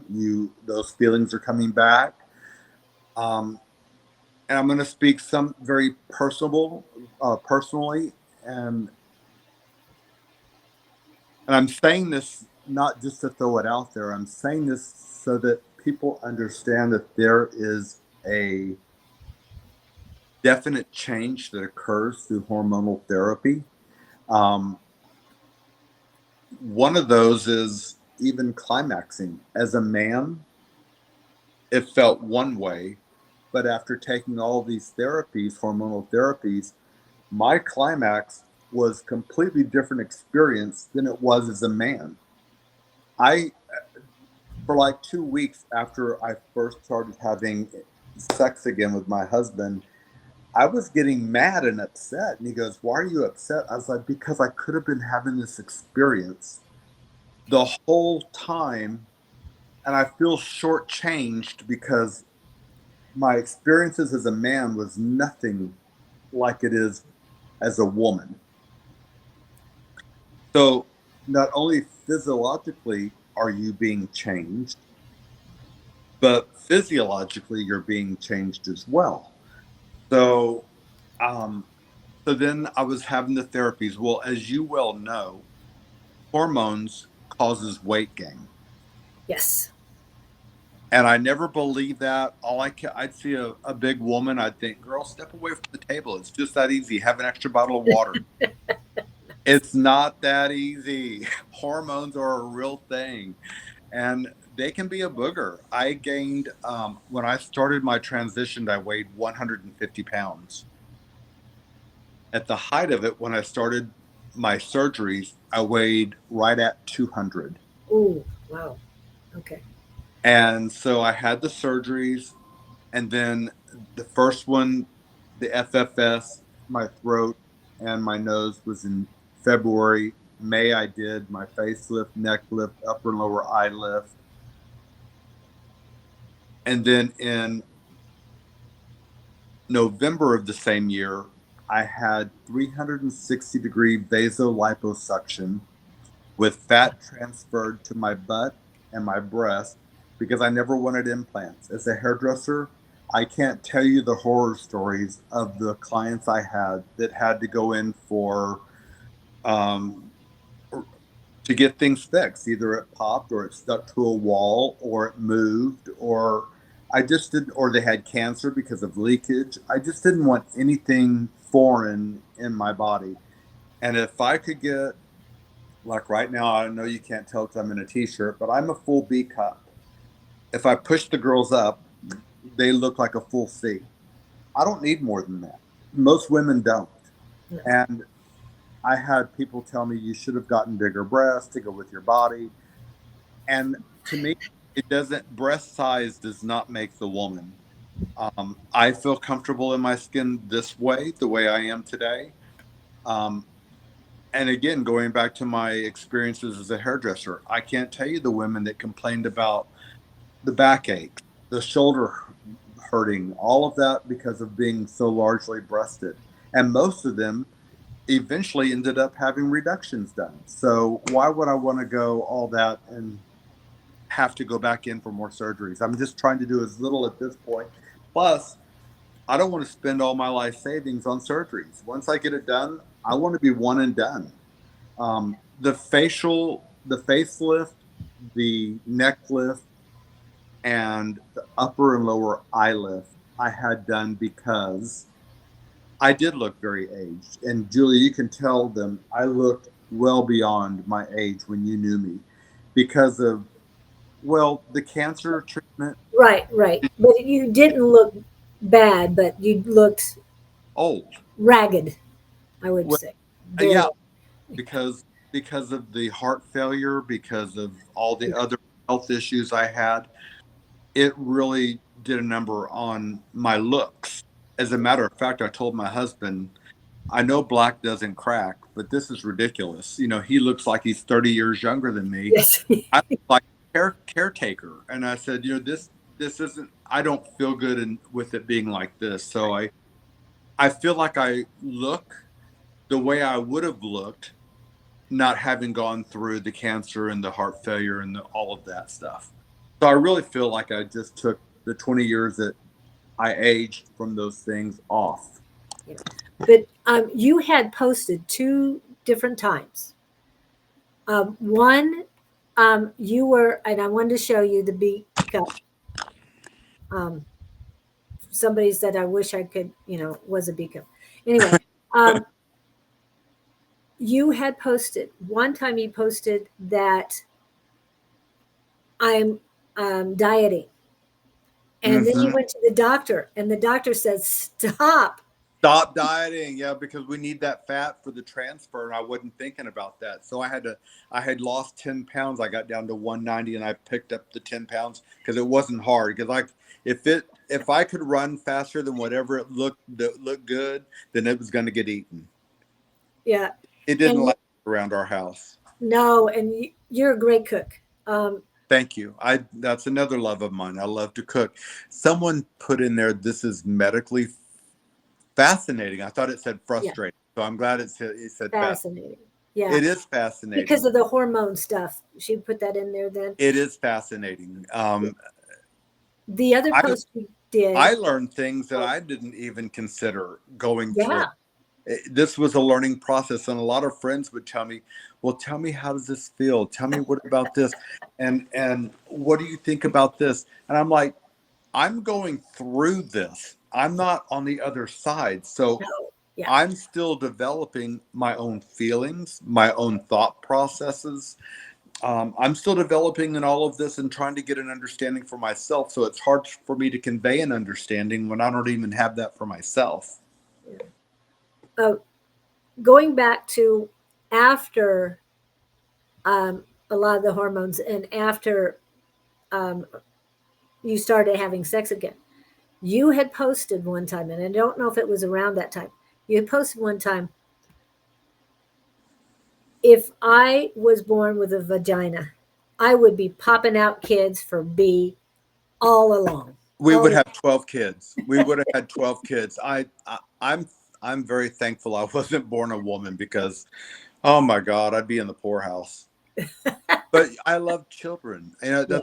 Speaker 2: Those feelings are coming back. Um, and I'm going to speak some very personally, and and I'm saying this not just to throw it out there. I'm saying this so that people understand that there is a definite change that occurs through hormonal therapy. Um, one of those is even climaxing. As a man, it felt one way, but after taking all these therapies, hormonal therapies, my climax was completely different experience than it was as a man. I For like 2 weeks after I first started having sex again with my husband, I was getting mad and upset. And he goes, "Why are you upset?" I was like, "Because I could have been having this experience the whole time, and I feel shortchanged because my experiences as a man was nothing like it is as a woman." So not only physiologically are you being changed, but physiologically you're being changed as well. So, um, so then I was having the therapies. Well, as you well know, hormones causes weight gain.
Speaker 1: Yes.
Speaker 2: And I never believed that. I'd see a big woman, I'd think, girl, step away from the table. It's just that easy. Have an extra bottle of water. It's not that easy. Hormones are a real thing, and they can be a booger. I gained, when I started my transition, I weighed 150 pounds. At the height of it, when I started my surgeries, I weighed right at 200.
Speaker 1: Oh, wow. Okay.
Speaker 2: And so I had the surgeries, and then the first one, the FFS, my throat and my nose was in February. May, I did my facelift, neck lift, upper and lower eye lift. And then in November of the same year, I had 360-degree vasoliposuction with fat transferred to my butt and my breast because I never wanted implants. As a hairdresser, I can't tell you the horror stories of the clients I had that had to go in for um, to get things fixed. Either it popped or it stuck to a wall or it moved or I just didn't, or they had cancer because of leakage. I just didn't want anything foreign in my body. And if I could get, like right now, I know you can't tell because I'm in a t-shirt, but I'm a full B cup. If I push the girls up, they look like a full C. I don't need more than that. Most women don't.
Speaker 1: No.
Speaker 2: And I had people tell me you should have gotten bigger breasts to go with your body. And to me, it doesn't, breast size does not make the woman. I feel comfortable in my skin this way, the way I am today. Um, and again, going back to my experiences as a hairdresser, I can't tell you the women that complained about the backache, the shoulder hurting, all of that because of being so largely breasted. And most of them eventually ended up having reductions done. So why would I want to go all that and have to go back in for more surgeries? I'm just trying to do as little at this point. Plus, I don't want to spend all my life savings on surgeries. Once I get it done, I want to be one and done. The facelift, the neck lift, and the upper and lower eye lift I had done because I did look very aged. And Julie, you can tell them I looked well beyond my age when you knew me because of, well, the cancer treatment.
Speaker 1: Right, right. But you didn't look bad, but you looked
Speaker 2: Old.
Speaker 1: ragged, I would
Speaker 2: Well,
Speaker 1: say. Very.
Speaker 2: yeah, because of the heart failure, because of all the other health issues I had, it really did a number on my looks. As a matter of fact, I told my husband, I know black doesn't crack, but this is ridiculous. You know, he looks like he's 30 years younger than me.
Speaker 1: Yes.
Speaker 2: I look like a caretaker. And I said, you know, this isn't, I don't feel good with it being like this. So I feel like I look the way I would have looked not having gone through the cancer and the heart failure and all of that stuff. So I really feel like I just took the 20 years that I aged from those things off.
Speaker 1: Yeah. But you had posted two different times. One, you were, and I wanted to show you the B cup. Um, Somebody said, I wish I could, was a B cup. Anyway, um, you had posted, one time you posted that I'm dieting. And then you
Speaker 2: Mm-hmm.
Speaker 1: went to the doctor, and the doctor said, stop.
Speaker 2: Stop dieting, yeah, because we need that fat for the transfer, and I wasn't thinking about that. So I had lost 10 pounds. I got down to 190, and I picked up the 10 pounds because it wasn't hard. Because if I could run faster than whatever it looked that looked good, then it was going to get eaten.
Speaker 1: Yeah.
Speaker 2: It didn't
Speaker 1: And
Speaker 2: last around our house.
Speaker 1: no, and you're a great cook.
Speaker 2: Thank you. That's another love of mine. I love to cook. Someone put in there, this is medically fascinating. I thought it said
Speaker 1: Yeah,
Speaker 2: frustrating. So I'm glad it said fascinating.
Speaker 1: fascinating. Yeah,
Speaker 2: It is fascinating.
Speaker 1: because of the hormone stuff. She put that in there then.
Speaker 2: It is fascinating.
Speaker 1: The other
Speaker 2: I
Speaker 1: post we did,
Speaker 2: I learned things that I didn't even consider going through.
Speaker 1: yeah,
Speaker 2: This was a learning process, and a lot of friends would tell me, "Well, tell me, how does this feel? Tell me, what about this, and what do you think about this?" And I'm like, I'm going through this. I'm not on the other side. So
Speaker 1: no, yeah,
Speaker 2: I'm still developing my own feelings, my own thought processes. I'm still developing in all of this and trying to get an understanding for myself. So it's hard for me to convey an understanding when I don't even have that for myself.
Speaker 1: yeah. Uh, Going back to after a lot of the hormones and after um, you started having sex again, you had posted one time, and I don't know if it was around that time. You had posted one time, if I was born with a vagina, I would be popping out kids for B all along.
Speaker 2: We
Speaker 1: All
Speaker 2: would
Speaker 1: along.
Speaker 2: have 12 kids. We would have had 12 kids. I'm very thankful I wasn't born a woman because, oh my God, I'd be in the poorhouse. But I love children. You know,
Speaker 1: Yeah.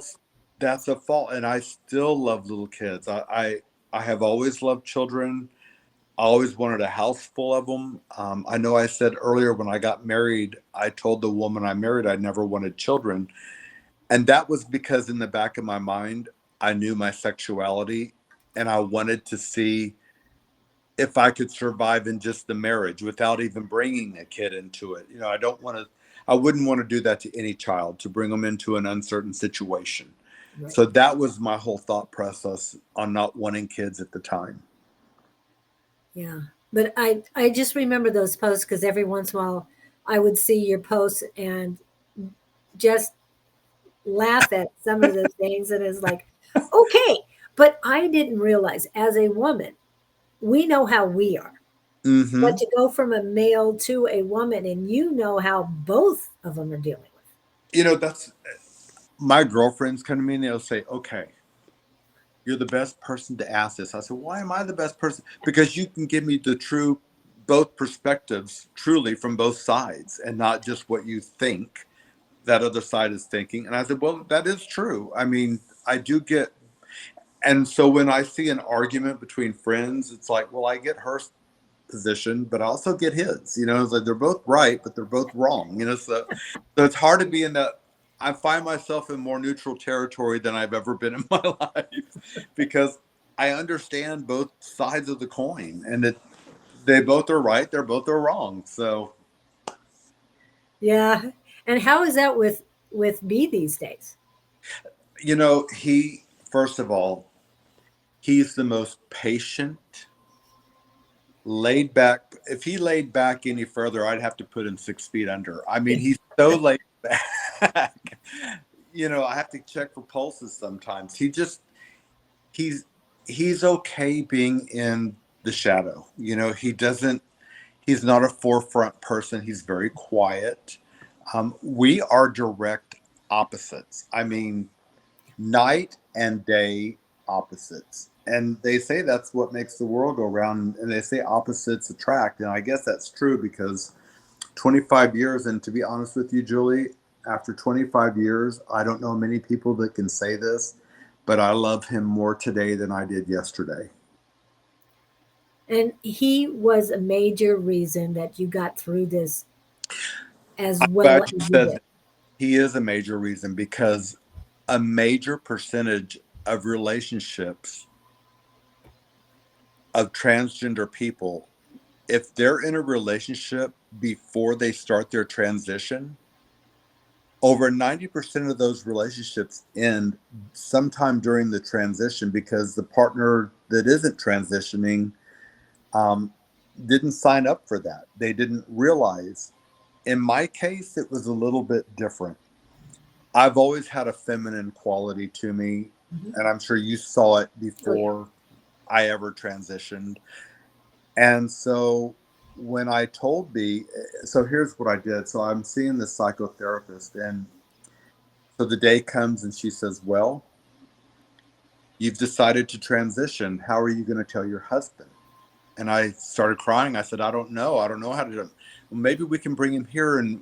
Speaker 2: that's a fault, and I still love little kids. I have always loved children. I always wanted a house full of them. I know I said earlier when I got married, I told the woman I married I never wanted children, and that was because in the back of my mind, I knew my sexuality, and I wanted to see if I could survive in just the marriage without even bringing a kid into it. I wouldn't want to do that to any child, to bring them into an uncertain situation.
Speaker 1: Right.
Speaker 2: So that was my whole thought process on not wanting kids at the time.
Speaker 1: Yeah. But I just remember those posts because every once in a while I would see your posts and just laugh at some of the things. And it's like, okay. But I didn't realize as a woman, we know how we are. But
Speaker 2: Mm-hmm.
Speaker 1: to go from a male to a woman and you know how both of them are dealing with.
Speaker 2: That's my girlfriends come to me and they'll say, okay, you're the best person to ask this. I said, why am I the best person? Because you can give me both perspectives truly from both sides and not just what you think that other side is thinking. And I said, well, that is true. I mean, I do get, and so when I see an argument between friends, it's like, well, I get her position, but I also get his. It's like they're both right, but they're both wrong. So it's hard to be in that. I find myself in more neutral territory than I've ever been in my life because I understand both sides of the coin, and that they both are right, they're both are wrong. So
Speaker 1: Yeah. And how is that with B these days?
Speaker 2: he first of all, he's the most patient, laid back. If he laid back any further, I'd have to put him 6 feet under. I mean, he's so laid back. I have to check for pulses sometimes. He's he's okay being in the shadow. He's not a forefront person. He's very quiet. We are direct opposites. I mean, night and day opposites. And they say that's what makes the world go round. And they say opposites attract. And I guess that's true because 25 years, and to be honest with you, Julie, after 25 years, I don't know many people that can say this, but I love him more today than I did yesterday.
Speaker 1: And he was a major reason that you got through this as
Speaker 2: I'm
Speaker 1: well
Speaker 2: glad
Speaker 1: as
Speaker 2: you
Speaker 1: you
Speaker 2: said
Speaker 1: did.
Speaker 2: that. He is a major reason because a major percentage of relationships of transgender people, if they're in a relationship before they start their transition, over 90% of those relationships end sometime during the transition because the partner that isn't transitioning um, didn't sign up for that. They didn't realize. In my case, it was a little bit different. I've always had a feminine quality to me,
Speaker 1: Mhm.
Speaker 2: and I'm sure you saw it
Speaker 1: Oh yeah.
Speaker 2: before I ever transitioned. And so when I told B, so here's what I did. So I'm seeing this psychotherapist, and so the day comes and she says, well, you've decided to transition. How are you going to tell your husband? And I started crying. I said, I don't know. I don't know how to do it. Well, maybe we can bring him here and,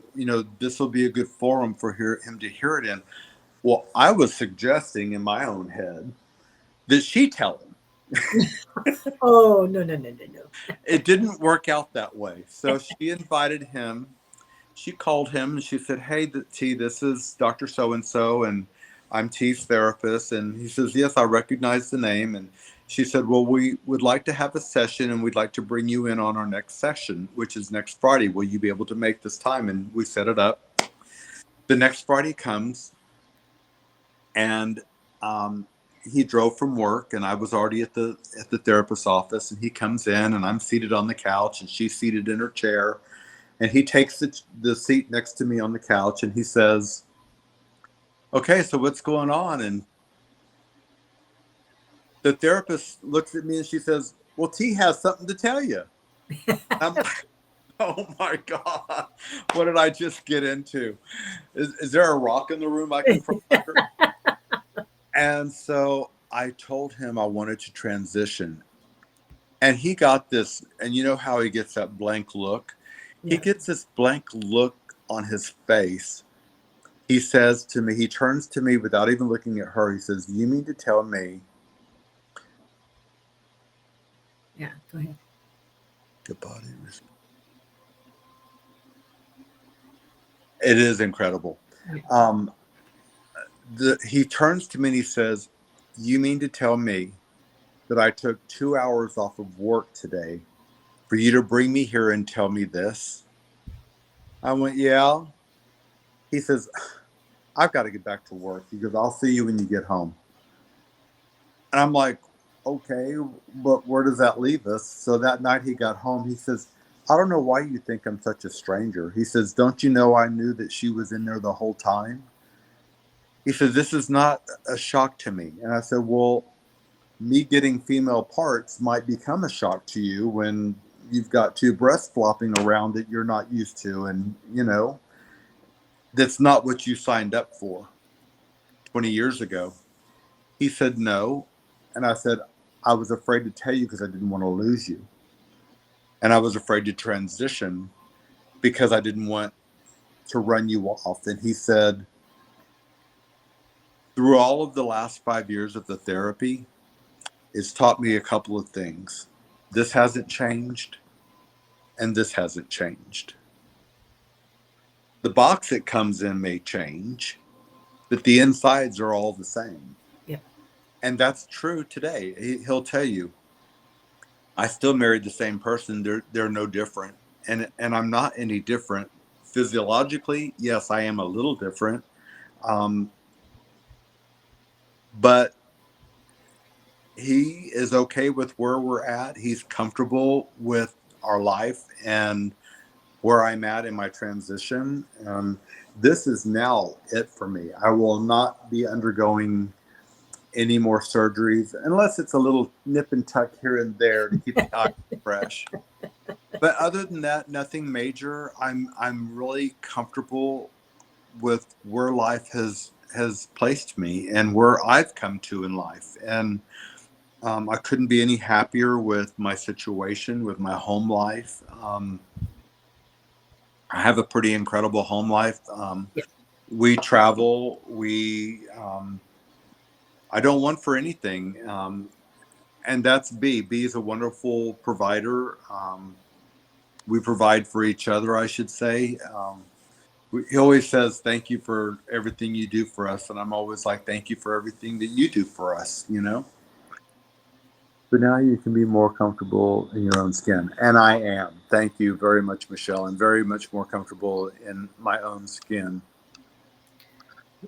Speaker 2: this will be a good forum for him to hear it in. Well, I was suggesting in my own head that she tell him.
Speaker 1: Oh no no no no no.
Speaker 2: It didn't work out that way. So she invited him. She called him and she said, hey, T, this is Dr. So-and-so, and I'm T's therapist. And he says, yes, I recognize the name. And she said, well, we would like to have a session and we'd like to bring you in on our next session, which is next Friday. Will you be able to make this time? And we set it up. The next Friday comes, and he drove from work, and I was already at the therapist's office, and he comes in, and I'm seated on the couch and she's seated in her chair, and he takes the seat next to me on the couch, and he says, okay, so what's going on? And the therapist looks at me and she says, well, T has something to tell you. I'm like, oh my God, what did I just get into? Is there a rock in the room I can crawl under? And so I told him I wanted to transition. And he got this, and you know how he gets that blank look? He
Speaker 1: Yeah.
Speaker 2: gets this blank look on his face. He says to me, he turns to me without even looking at her. He says, you mean to tell me
Speaker 1: Yeah. Go ahead.
Speaker 2: the body was. It is incredible.
Speaker 1: Yeah.
Speaker 2: He turns to me and he says, You mean to tell me that I took 2 hours off of work today for you to bring me here and tell me this? I went, yeah. He says, I've got to get back to work. He goes, I'll see you when you get home. And I'm like, okay, but where does that leave us? So that night he got home, he says, I don't know why you think I'm such a stranger. He says, don't you know I knew that she was in there the whole time? He says, this is not a shock to me. And I said, well, me getting female parts might become a shock to you when you've got two breasts flopping around that you're not used to. And, that's not what you signed up for 20 years ago. He said, no. And I said, I was afraid to tell you because I didn't want to lose you. And I was afraid to transition because I didn't want to run you off. And he said, through all of the last 5 years of the therapy, it's taught me a couple of things. This hasn't changed, and this hasn't changed. The box it comes in may change, but the insides are all the same.
Speaker 1: Yep.
Speaker 2: And that's true today. He'll tell you, I still married the same person. They're no different. And I'm not any different. Physiologically, yes, I am a little different. Um, but he is okay with where we're at. He's comfortable with our life and where I'm at in my transition. This is now it for me. I will not be undergoing any more surgeries unless it's a little nip and tuck here and there to keep the eye fresh. But other than that, nothing major. I'm really comfortable with where life has placed me and where I've come to in life. And I couldn't be any happier with my situation, with my home life. I have a pretty incredible home life.
Speaker 1: Yep.
Speaker 2: We travel. I don't want for anything. And that's B. B is a wonderful provider. We provide for each other, I should say. He always says, thank you for everything you do for us. And I'm always like, thank you for everything that you do for us. But now you can be more comfortable in your own skin. And I am. Thank you very much, Michelle. I'm very much more comfortable in my own skin.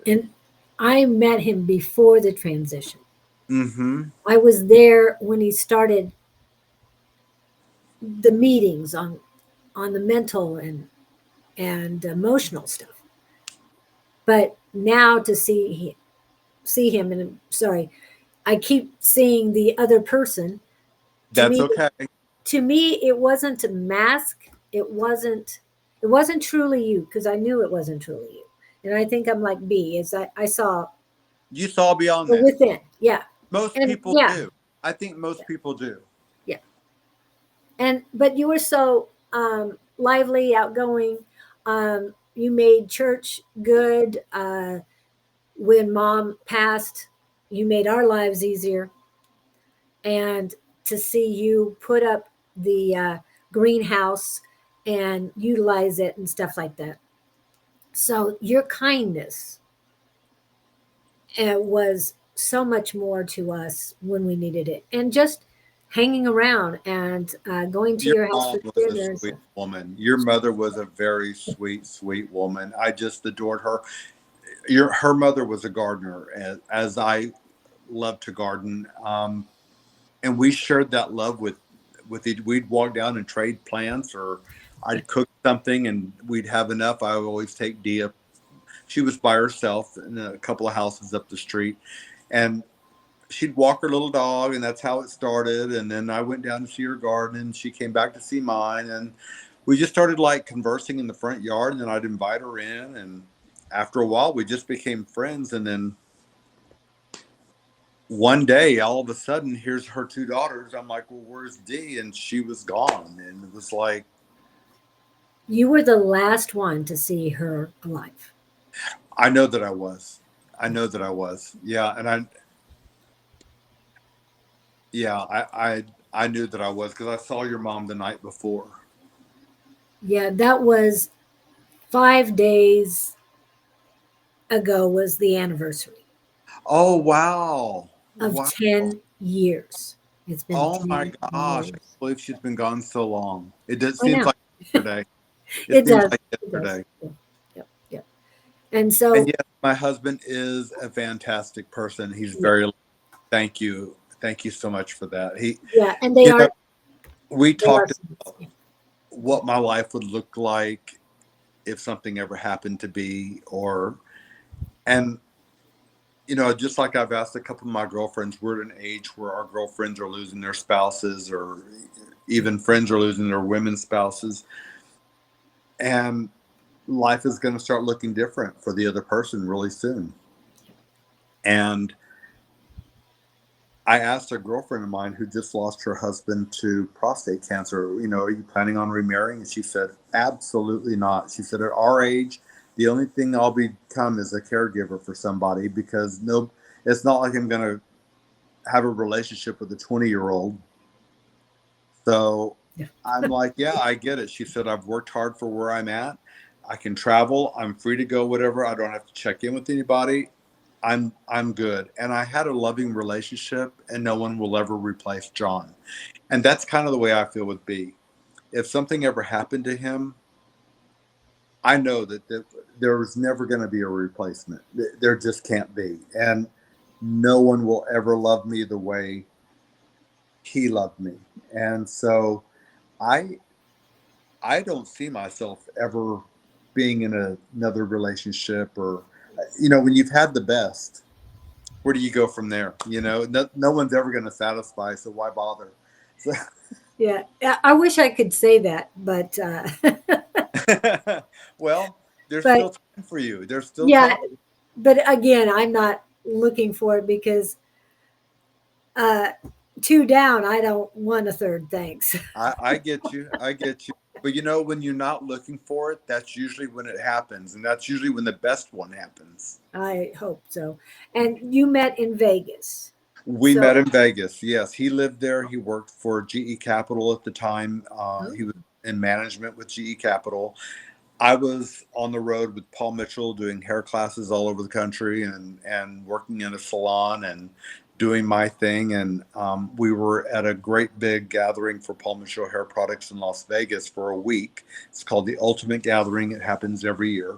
Speaker 1: And I met him before the transition.
Speaker 2: Mm-hmm.
Speaker 1: I was there when he started the meetings on the mental and emotional stuff. But now to see him, and I'm sorry, I keep seeing the other person. To
Speaker 2: That's
Speaker 1: me,
Speaker 2: okay.
Speaker 1: it wasn't a mask. It wasn't truly you, because I knew it wasn't truly you. And I think I'm like B, is I saw
Speaker 2: You saw beyond
Speaker 1: the
Speaker 2: that.
Speaker 1: within. Yeah.
Speaker 2: Most
Speaker 1: And
Speaker 2: people
Speaker 1: yeah,
Speaker 2: do. I think most
Speaker 1: yeah,
Speaker 2: people do.
Speaker 1: yeah. And but you were so lively, outgoing. You made church good. When mom passed, you made our lives easier. And to see you put up the greenhouse and utilize it and stuff like that. So your kindness was so much more to us when we needed it, and just hanging around and going to
Speaker 2: Your
Speaker 1: your house
Speaker 2: mom
Speaker 1: for
Speaker 2: was a
Speaker 1: dinner and
Speaker 2: sweet
Speaker 1: stuff.
Speaker 2: woman. Your mother was a very sweet, sweet woman. I just adored her. Her mother was a gardener, as I love to garden, and we shared that love with each. We'd walk down and trade plants, or I'd cook something, and we'd have enough. I would always take Dia. She was by herself in a couple of houses up the street, and she'd walk her little dog, and that's how it started. And then I went down to see her garden, and she came back to see mine, and we just started like conversing in the front yard. And then I'd invite her in, and after a while, we just became friends. And then one day, all of a sudden, here's her two daughters. I'm like, well, where's Dee? And she was gone, and it was like,
Speaker 1: You were the last one to see her alive.
Speaker 2: I know that I was. I know that I was. Yeah, and I knew that I was because I saw your mom the night before.
Speaker 1: Yeah, that was 5 days ago was the anniversary.
Speaker 2: Oh wow.
Speaker 1: of
Speaker 2: Wow.
Speaker 1: 10 years. It's been
Speaker 2: Oh my
Speaker 1: 10
Speaker 2: gosh. I
Speaker 1: years.
Speaker 2: can't believe she's been gone so long.
Speaker 1: I
Speaker 2: Seems
Speaker 1: know.
Speaker 2: like yesterday. It
Speaker 1: It
Speaker 2: seems
Speaker 1: does.
Speaker 2: like
Speaker 1: It does.
Speaker 2: yesterday.
Speaker 1: Yeah. Yep. Yep. And
Speaker 2: And
Speaker 1: so,
Speaker 2: yes, my husband is a fantastic person. He's
Speaker 1: yeah,
Speaker 2: very, thank you. Thank you so much for that.
Speaker 1: yeah. And
Speaker 2: You know, we
Speaker 1: they are,
Speaker 2: talked about what my life would look like if something ever happened to be, and just like I've asked a couple of my girlfriends, we're at an age where our girlfriends are losing their spouses, or even friends are losing their women's spouses. And life is going to start looking different for the other person really soon. And I asked a girlfriend of mine who just lost her husband to prostate cancer, are you planning on remarrying? And she said, absolutely not. She said, at our age, the only thing I'll become is a caregiver for somebody, because no, it's not like I'm going to have a relationship with a 20-year-old. So
Speaker 1: yeah.
Speaker 2: I'm like, yeah, I get it. She said, I've worked hard for where I'm at. I can travel. I'm free to go, whatever. I don't have to check in with anybody. I'm good. And I had a loving relationship, and no one will ever replace John. And that's kind of the way I feel with B. If something ever happened to him, I know that there was never going to be a replacement. There just can't be. And no one will ever love me the way he loved me. And so I I don't see myself ever being in another relationship, or when you've had the best, where do you go from there? No one's ever going to satisfy, so why bother? So,
Speaker 1: Yeah. Yeah, I wish I could say that, but,
Speaker 2: well, there's
Speaker 1: but
Speaker 2: still time for you. There's still
Speaker 1: yeah,
Speaker 2: time.
Speaker 1: but again, I'm not looking for it because, uh, two down, I don't want a third. Thanks.
Speaker 2: I get you. I get you. But when you're not looking for it, that's usually when it happens, and that's usually when the best one happens.
Speaker 1: I hope so. And you met in Vegas.
Speaker 2: We
Speaker 1: So,
Speaker 2: met in Vegas. Yes, he lived there. He worked for GE Capital at the time.
Speaker 1: oh,
Speaker 2: He was in management with GE Capital. I was on the road with Paul Mitchell doing hair classes all over the country, and working in a salon and doing my thing. And we were at a great big gathering for Paul Mitchell hair products in Las Vegas for a week. It's called the Ultimate Gathering. It happens every year.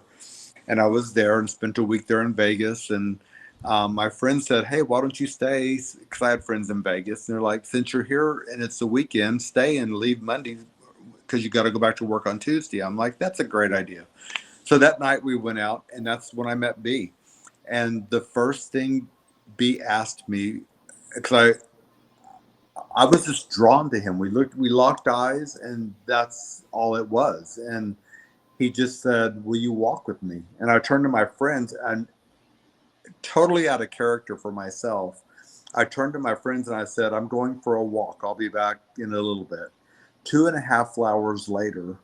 Speaker 2: And I was there and spent a week there in Vegas. And my friend said, hey, why don't you stay? Because I had friends in Vegas. And they're like, since you're here and it's the weekend, stay and leave Monday, because you got to go back to work on Tuesday. I'm like, that's a great idea. So that night we went out, and that's when I met B. And the first thing B asked me, because I was just drawn to him. We locked eyes, and that's all it was. And he just said, will you walk with me? And I turned to my friends, and totally out of character for myself, I turned to my friends and I said, I'm going for a walk. I'll be back in a little bit. 2.5 hours later,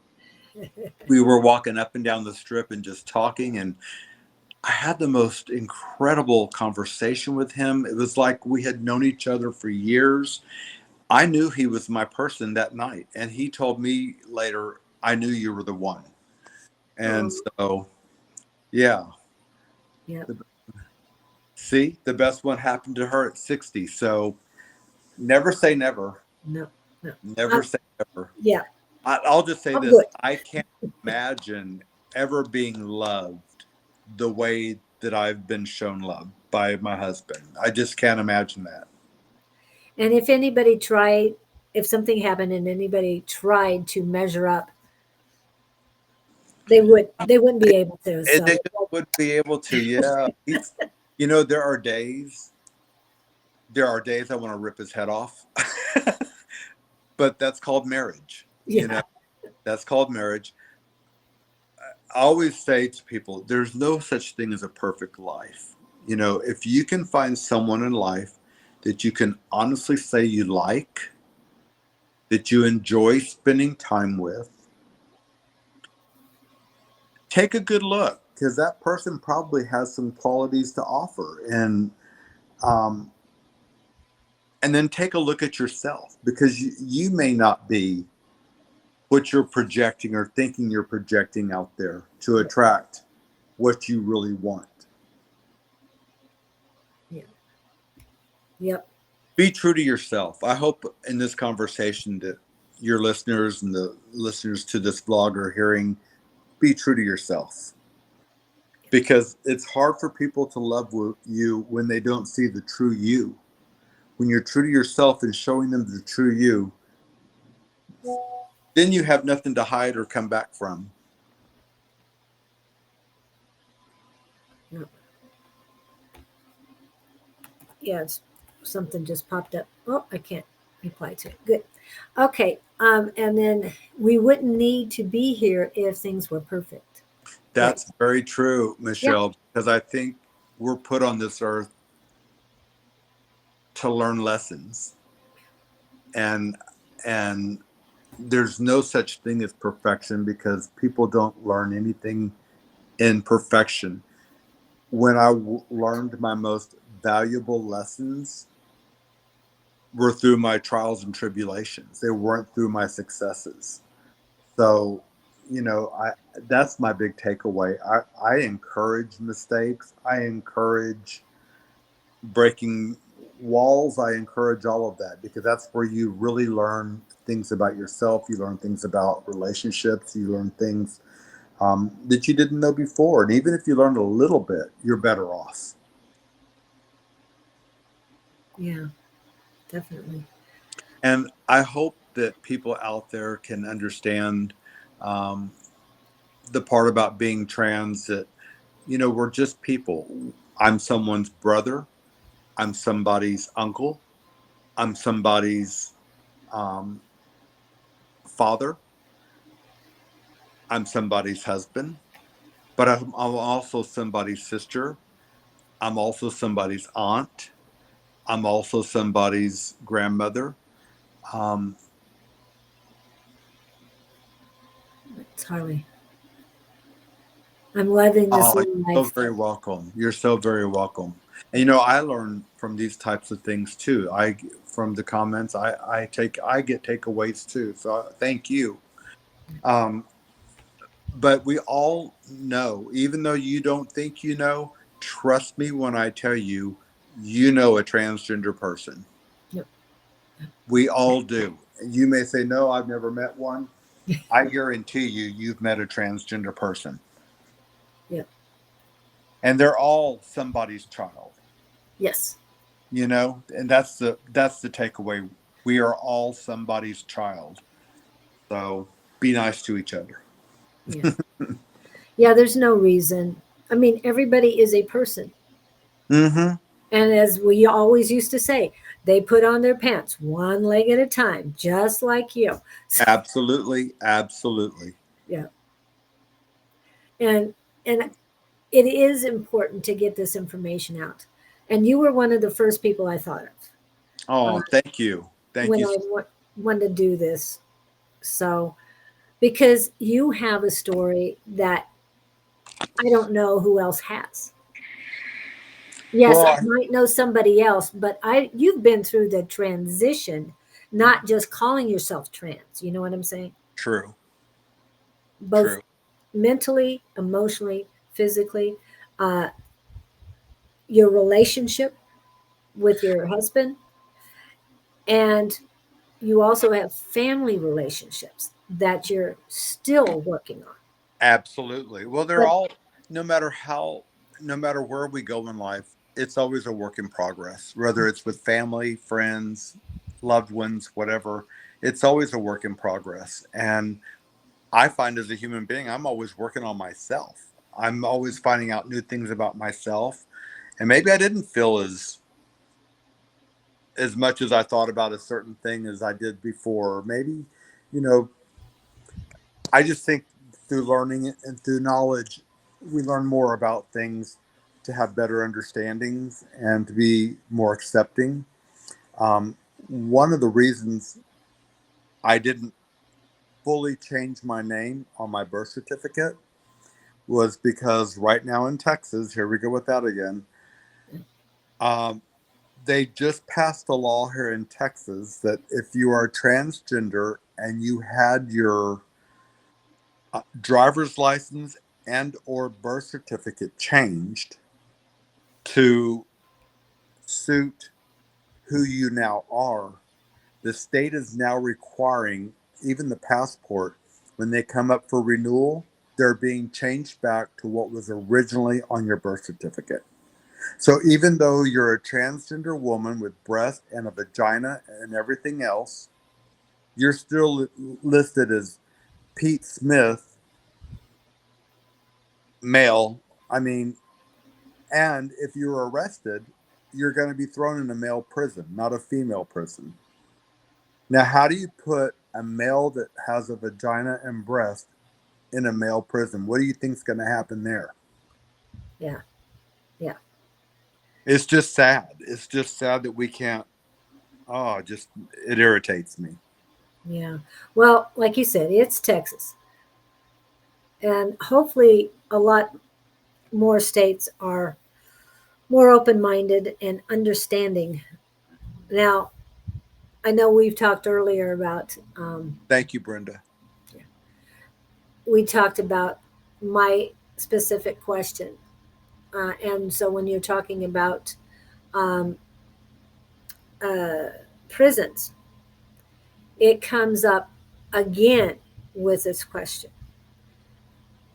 Speaker 2: we were walking up and down the strip and just talking. And I had the most incredible conversation with him. It was like we had known each other for years. I knew he was my person that night. And he told me later, I knew you were the one. And
Speaker 1: oh,
Speaker 2: so, yeah.
Speaker 1: yeah.
Speaker 2: See, the best one happened to her at 60. So never say never.
Speaker 1: No, no.
Speaker 2: Never
Speaker 1: I'm,
Speaker 2: say never.
Speaker 1: yeah,
Speaker 2: I'll just say
Speaker 1: I'm
Speaker 2: this.
Speaker 1: good.
Speaker 2: I can't imagine ever being loved the way that I've been shown love by my husband. I just can't imagine that.
Speaker 1: And if something happened and anybody tried to measure up, they wouldn't be able to.
Speaker 2: And they
Speaker 1: So,
Speaker 2: just wouldn't be able to. Yeah. There are days. There are days I want to rip his head off. But that's called marriage.
Speaker 1: yeah,
Speaker 2: That's called marriage. I always say to people, there's no such thing as a perfect life. If you can find someone in life that you can honestly say you like, that you enjoy spending time with, take a good look, because that person probably has some qualities to offer. Um, and then take a look at yourself, because you may not be what you're projecting or thinking you're projecting out there to attract what you really want.
Speaker 1: yeah. Yep.
Speaker 2: Be true to yourself. I hope in this conversation that your listeners and the listeners to this vlog are hearing, be true to yourself. Because it's hard for people to love you when they don't see the true you. When you're true to yourself and showing them the true you, then you have nothing to hide or come back from.
Speaker 1: Yep. Yeah, it's, something just popped up. Oh, I can't reply to it. Good. Okay. And then we wouldn't need to be here if things were perfect. Right.
Speaker 2: That's very true,
Speaker 1: Yeah.
Speaker 2: Michelle, because I think we're put on this earth to learn lessons. And and there's no such thing as perfection because people don't learn anything in perfection. When I learned my most valuable lessons were through my trials and tribulations. They weren't through my successes. So, I that's my big takeaway. I encourage mistakes. I encourage breaking walls. I encourage all of that because that's where you really learn things about yourself. You learn things about relationships. You learn things that you didn't know before. And even if you learn a little bit, you're better off.
Speaker 1: Yeah, definitely.
Speaker 2: And I hope that people out there can understand um, the part about being trans that, we're just people. I'm someone's brother. I'm somebody's uncle. I'm somebody's um, father. I'm somebody's husband, but I'm also somebody's sister. I'm also somebody's aunt. I'm also somebody's grandmother. Um,
Speaker 1: It's Harley. I'm loving this
Speaker 2: oh,
Speaker 1: little
Speaker 2: you're so
Speaker 1: life.
Speaker 2: very welcome. You're so very welcome. And I learn from these types of things too. From the comments, I get takeaways too. So thank you. Um, but we all know, even though you don't think trust me when I tell you, a transgender person.
Speaker 1: Yep.
Speaker 2: We all do. You may say, no, I've never met one. I guarantee you've met a transgender person.
Speaker 1: Yep.
Speaker 2: And they're all somebody's child,
Speaker 1: Yes.
Speaker 2: and that's the takeaway. We are all somebody's child. So be nice to each other.
Speaker 1: Yeah. Yeah, there's no reason. I mean, everybody is a person.
Speaker 2: Mm-hmm.
Speaker 1: And as we always used to say, they put on their pants one leg at a time, just like you.
Speaker 2: Absolutely. Absolutely.
Speaker 1: Yeah. And it is important to get this information out. And you were one of the first people I thought of
Speaker 2: Oh, thank you. Thank
Speaker 1: when
Speaker 2: you.
Speaker 1: I wanted to do this. So, because you have a story that I don't know who else has. Yes, I
Speaker 2: Well,
Speaker 1: might know somebody else, but you've been through the transition, not just calling yourself trans. You know what I'm saying?
Speaker 2: true.
Speaker 1: Both
Speaker 2: True.
Speaker 1: mentally, emotionally, physically, uh, your relationship with your husband, and you also have family relationships that you're still working on.
Speaker 2: Absolutely. Well, they're
Speaker 1: But
Speaker 2: all, no matter how, no matter where we go in life, it's always a work in progress, whether it's with family, friends, loved ones, whatever. It's always a work in progress. And I find as a human being, I'm always working on myself. I'm always finding out new things about myself. And maybe I didn't feel as much as I thought about a certain thing as I did before. Maybe, you know, I just think through learning and through knowledge, we learn more about things to have better understandings and to be more accepting. One of the reasons I didn't fully change my name on my birth certificate was because right now in Texas, here we go with that again. Um, they just passed a law here in Texas that if you are transgender and you had your driver's license and or birth certificate changed to suit who you now are, the state is now requiring even the passport, when they come up for renewal, they're being changed back to what was originally on your birth certificate. So even though you're a transgender woman with breast and a vagina and everything else, you're still listed as Pete Smith, male. I mean, and if you're arrested, you're going to be thrown in a male prison, not a female prison. Now, how do you put a male that has a vagina and breast in a male prison? What do you think's going to happen there?
Speaker 1: Yeah. Yeah.
Speaker 2: It's just sad. It's just sad that we can't. Oh, just it irritates me.
Speaker 1: Yeah. Well, like you said, it's Texas. And hopefully a lot more states are more open minded and understanding. Now, I know we've talked earlier about,
Speaker 2: Thank you, Brenda.
Speaker 1: we talked about my specific question. And so when you're talking about um, uh, prisons, it comes up again with this question.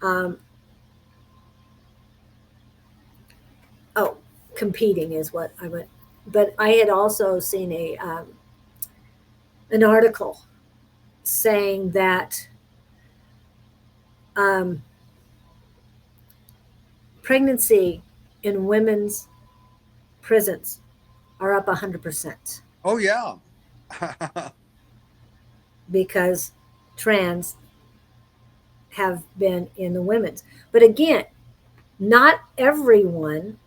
Speaker 1: Um, oh, competing is what I went. But I had also seen an article saying that um, pregnancy in women's prisons are up 100%
Speaker 2: Oh yeah.
Speaker 1: because trans have been in the women's. But again, not everyone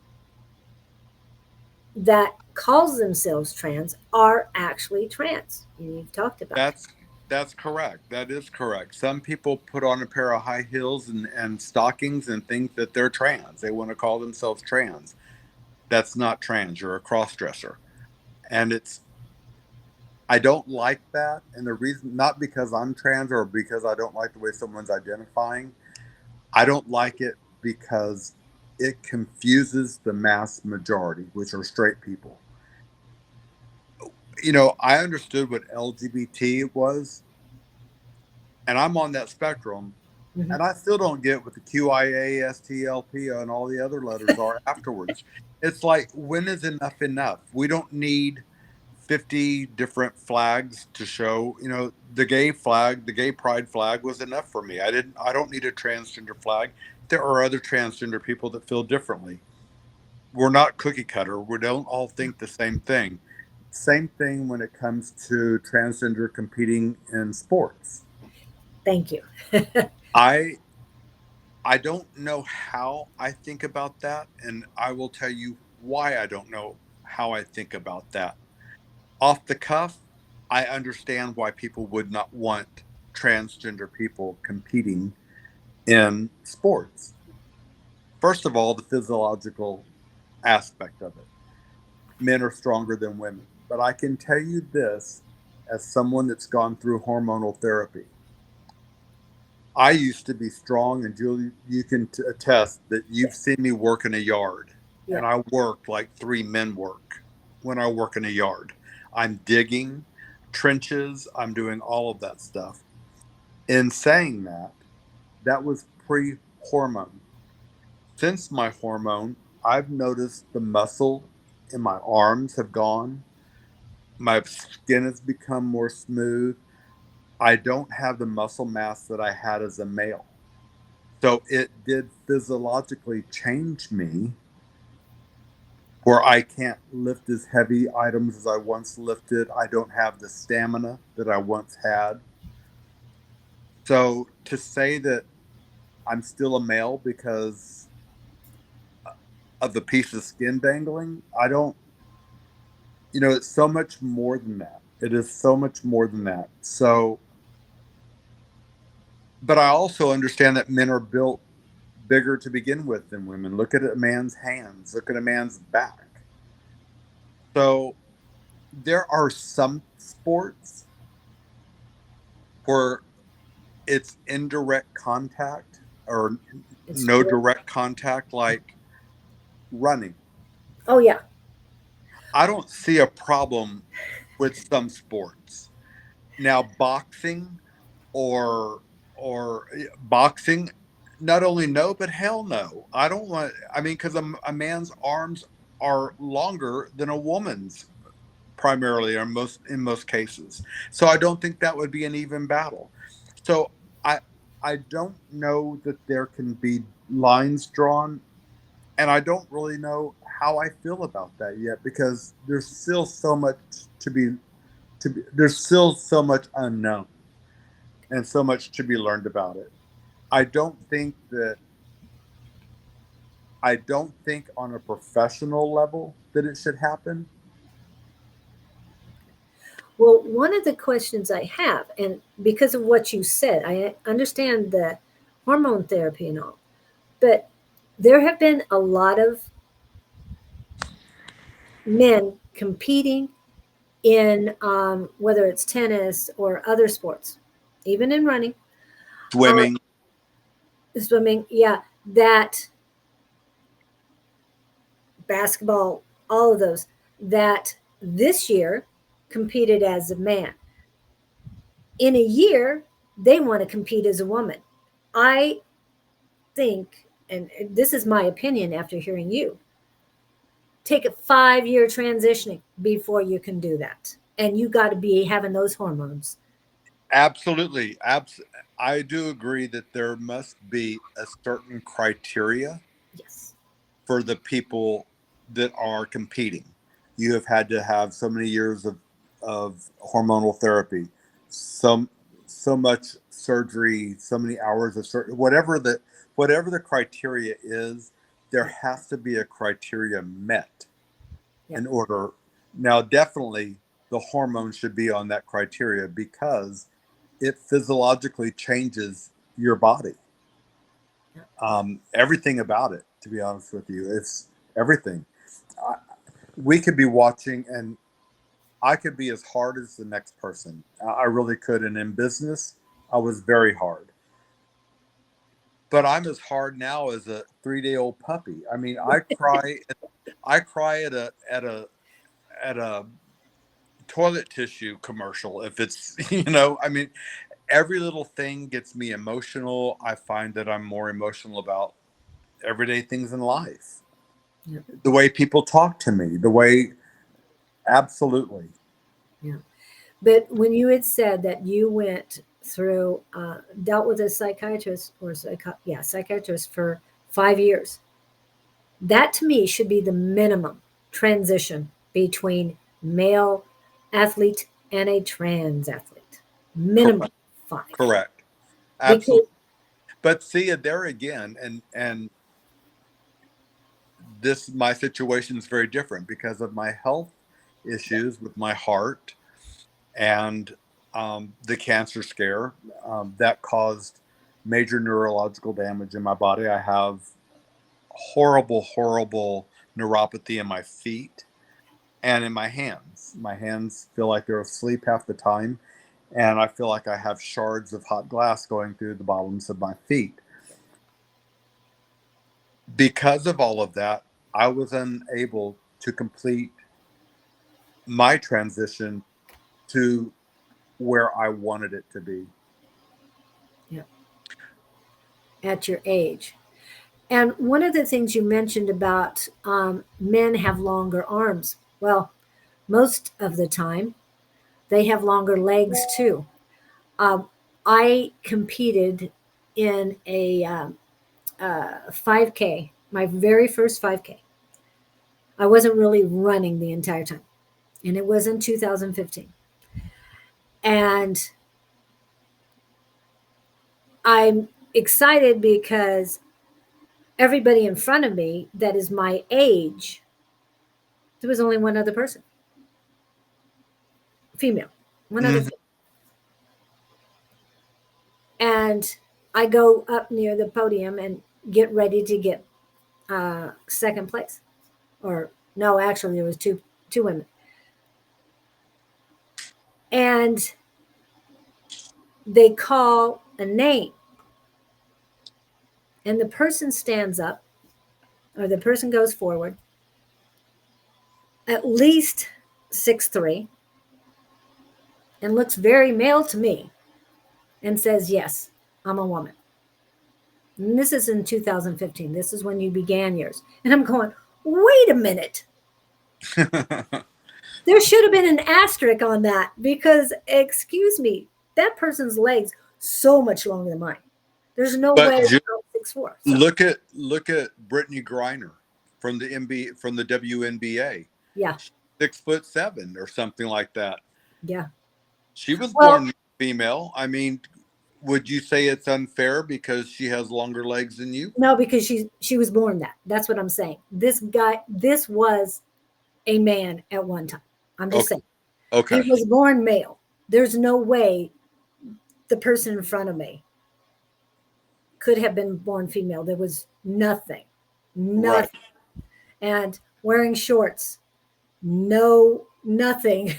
Speaker 1: that calls themselves trans are actually trans. You've talked about that.
Speaker 2: that's that's correct. That is correct. Some people put on a pair of high heels and stockings and think that they're trans. They want to call themselves trans. That's not trans. You're a cross dresser. And it's I don't like that. And the reason, not because I'm trans or because I don't like the way someone's identifying, I don't like it because it confuses the mass majority, which are straight people. I understood what LGBT was, and I'm on that spectrum,
Speaker 1: Mhm.
Speaker 2: and I still don't get what the QIA, STLP, and all the other letters are afterwards. It's like, when is enough enough? We don't need 50 different flags to show. The gay flag, the gay pride flag was enough for me. I don't need a transgender flag. There are other transgender people that feel differently. We're not cookie cutter. We don't all think the same thing. Same thing when it comes to transgender competing in sports.
Speaker 1: Thank you.
Speaker 2: I I don't know how I think about that, and I will tell you why I don't know how I think about that. Off the cuff, I understand why people would not want transgender people competing in sports. First of all, the physiological aspect of it. Men are stronger than women. But I can tell you this, as someone that's gone through hormonal therapy. I used to be strong, and Julie, you can attest that you've
Speaker 1: Yes.
Speaker 2: seen me work in a yard,
Speaker 1: Yeah.
Speaker 2: and I work like three men work when I work in a yard. I'm digging trenches, I'm doing all of that stuff. In saying that, that was pre hormone. Since my hormone, I've noticed the muscle in my arms have gone. My skin has become more smooth. I don't have the muscle mass that I had as a male. So it did physiologically change me where I can't lift as heavy items as I once lifted. I don't have the stamina that I once had. So to say that I'm still a male because of the piece of skin dangling, I don't, it's so much more than that. It is so much more than that. So, but I also understand that men are built bigger to begin with than women. Look at a man's hands, look at a man's back. So there are some sports where it's indirect contact or
Speaker 1: It's
Speaker 2: no
Speaker 1: true.
Speaker 2: direct contact, like running.
Speaker 1: Oh, yeah.
Speaker 2: I don't see a problem with some sports. Now, boxing or boxing, not only no, but hell no. I don't want. I mean, because a man's arms are longer than a woman's, primarily, or in most cases. So I don't think that would be an even battle. So I I don't know that there can be lines drawn, and I don't really know how I feel about that yet, because there's still so much to be there's still so much unknown and so much to be learned about it. I don't think that I don't think on a professional level that it should happen.
Speaker 1: Well, one of the questions I have, and because of what you said, I understand the hormone therapy and all, but there have been a lot of men competing in whether it's tennis or other sports, even in running, um,
Speaker 2: Swimming.
Speaker 1: swimming, yeah, that basketball, all of those, that this year competed as a man. In a year, they want to compete as a woman. I think, and this is my opinion after hearing you, take a 5 year transitioning before you can do that. And you got to be having those hormones.
Speaker 2: Absolutely. I do agree that there must be a certain criteria
Speaker 1: Yes.
Speaker 2: for the people that are competing. You have had to have so many years of hormonal therapy, some so much surgery, so many hours of surgery, whatever the criteria is, there
Speaker 1: Yeah.
Speaker 2: has to be a criteria met
Speaker 1: Yeah.
Speaker 2: in order. Now, definitely, the hormone should be on that criteria because it physiologically changes your body.
Speaker 1: Yeah.
Speaker 2: Everything about it, to be honest with you, it's everything. I, we could be watching, and I could be as hard as the next person. I really could. And in business, I was very hard. But I'm as hard now as a 3-day-old puppy. I mean, I cry. I cry at a toilet tissue commercial if it's I mean, every little thing gets me emotional. I find that I'm more emotional about everyday things in life,
Speaker 1: Yeah.
Speaker 2: the way people talk to me, the way. Absolutely.
Speaker 1: Yeah. But when you had said that you went through, dealt with a psychiatrist or psychiatrist for 5 years, that to me should be the minimum transition between male athlete and a trans athlete. Minimum
Speaker 2: Correct.
Speaker 1: 5.
Speaker 2: Correct.
Speaker 1: Because,
Speaker 2: Absolutely. But see, there again, and this my situation is very different because of my health issues with my heart and the cancer scare that caused major neurological damage in my body. I have horrible, horrible neuropathy in my feet and in my hands. My hands feel like they're asleep half the time, and I feel like I have shards of hot glass going through the bottoms of my feet. Because of all of that, I was unable to complete my transition to where I wanted it to be.
Speaker 1: yeah, at your age. And one of the things you mentioned about men have longer arms. Well, most of the time, they have longer legs too. Um, I competed in a 5K, my very first 5K. I wasn't really running the entire time, and it was in 2015. And I'm excited because everybody in front of me that is my age, there was only one other person, female, one other.
Speaker 2: Mhm.
Speaker 1: And I go up near the podium and get ready to get second place. Or no, actually, there was two women, and they call a name, and the person stands up, or the person goes forward, at least 6'3", and looks very male to me, and says, yes, I'm a woman. And this is in 2015. This is when you began yours. And I'm going, wait a minute. There should have been an asterisk on that because, excuse me, that person's legs so much longer than mine. There's no
Speaker 2: But
Speaker 1: way I'm 6'4". So,
Speaker 2: look at Brittany Griner from the from the WNBA.
Speaker 1: yeah,
Speaker 2: 6'7" or something like that.
Speaker 1: yeah.
Speaker 2: She was
Speaker 1: Well,
Speaker 2: born female. I mean, would you say it's unfair because she has longer legs than you?
Speaker 1: no, because she was born that. That's what I'm saying. This was a man at one time. I'm just
Speaker 2: Okay.
Speaker 1: saying. He
Speaker 2: Okay.
Speaker 1: was born male. There's no way the person in front of me could have been born female. There was nothing.
Speaker 2: Right.
Speaker 1: Nothing. And wearing shorts, no, nothing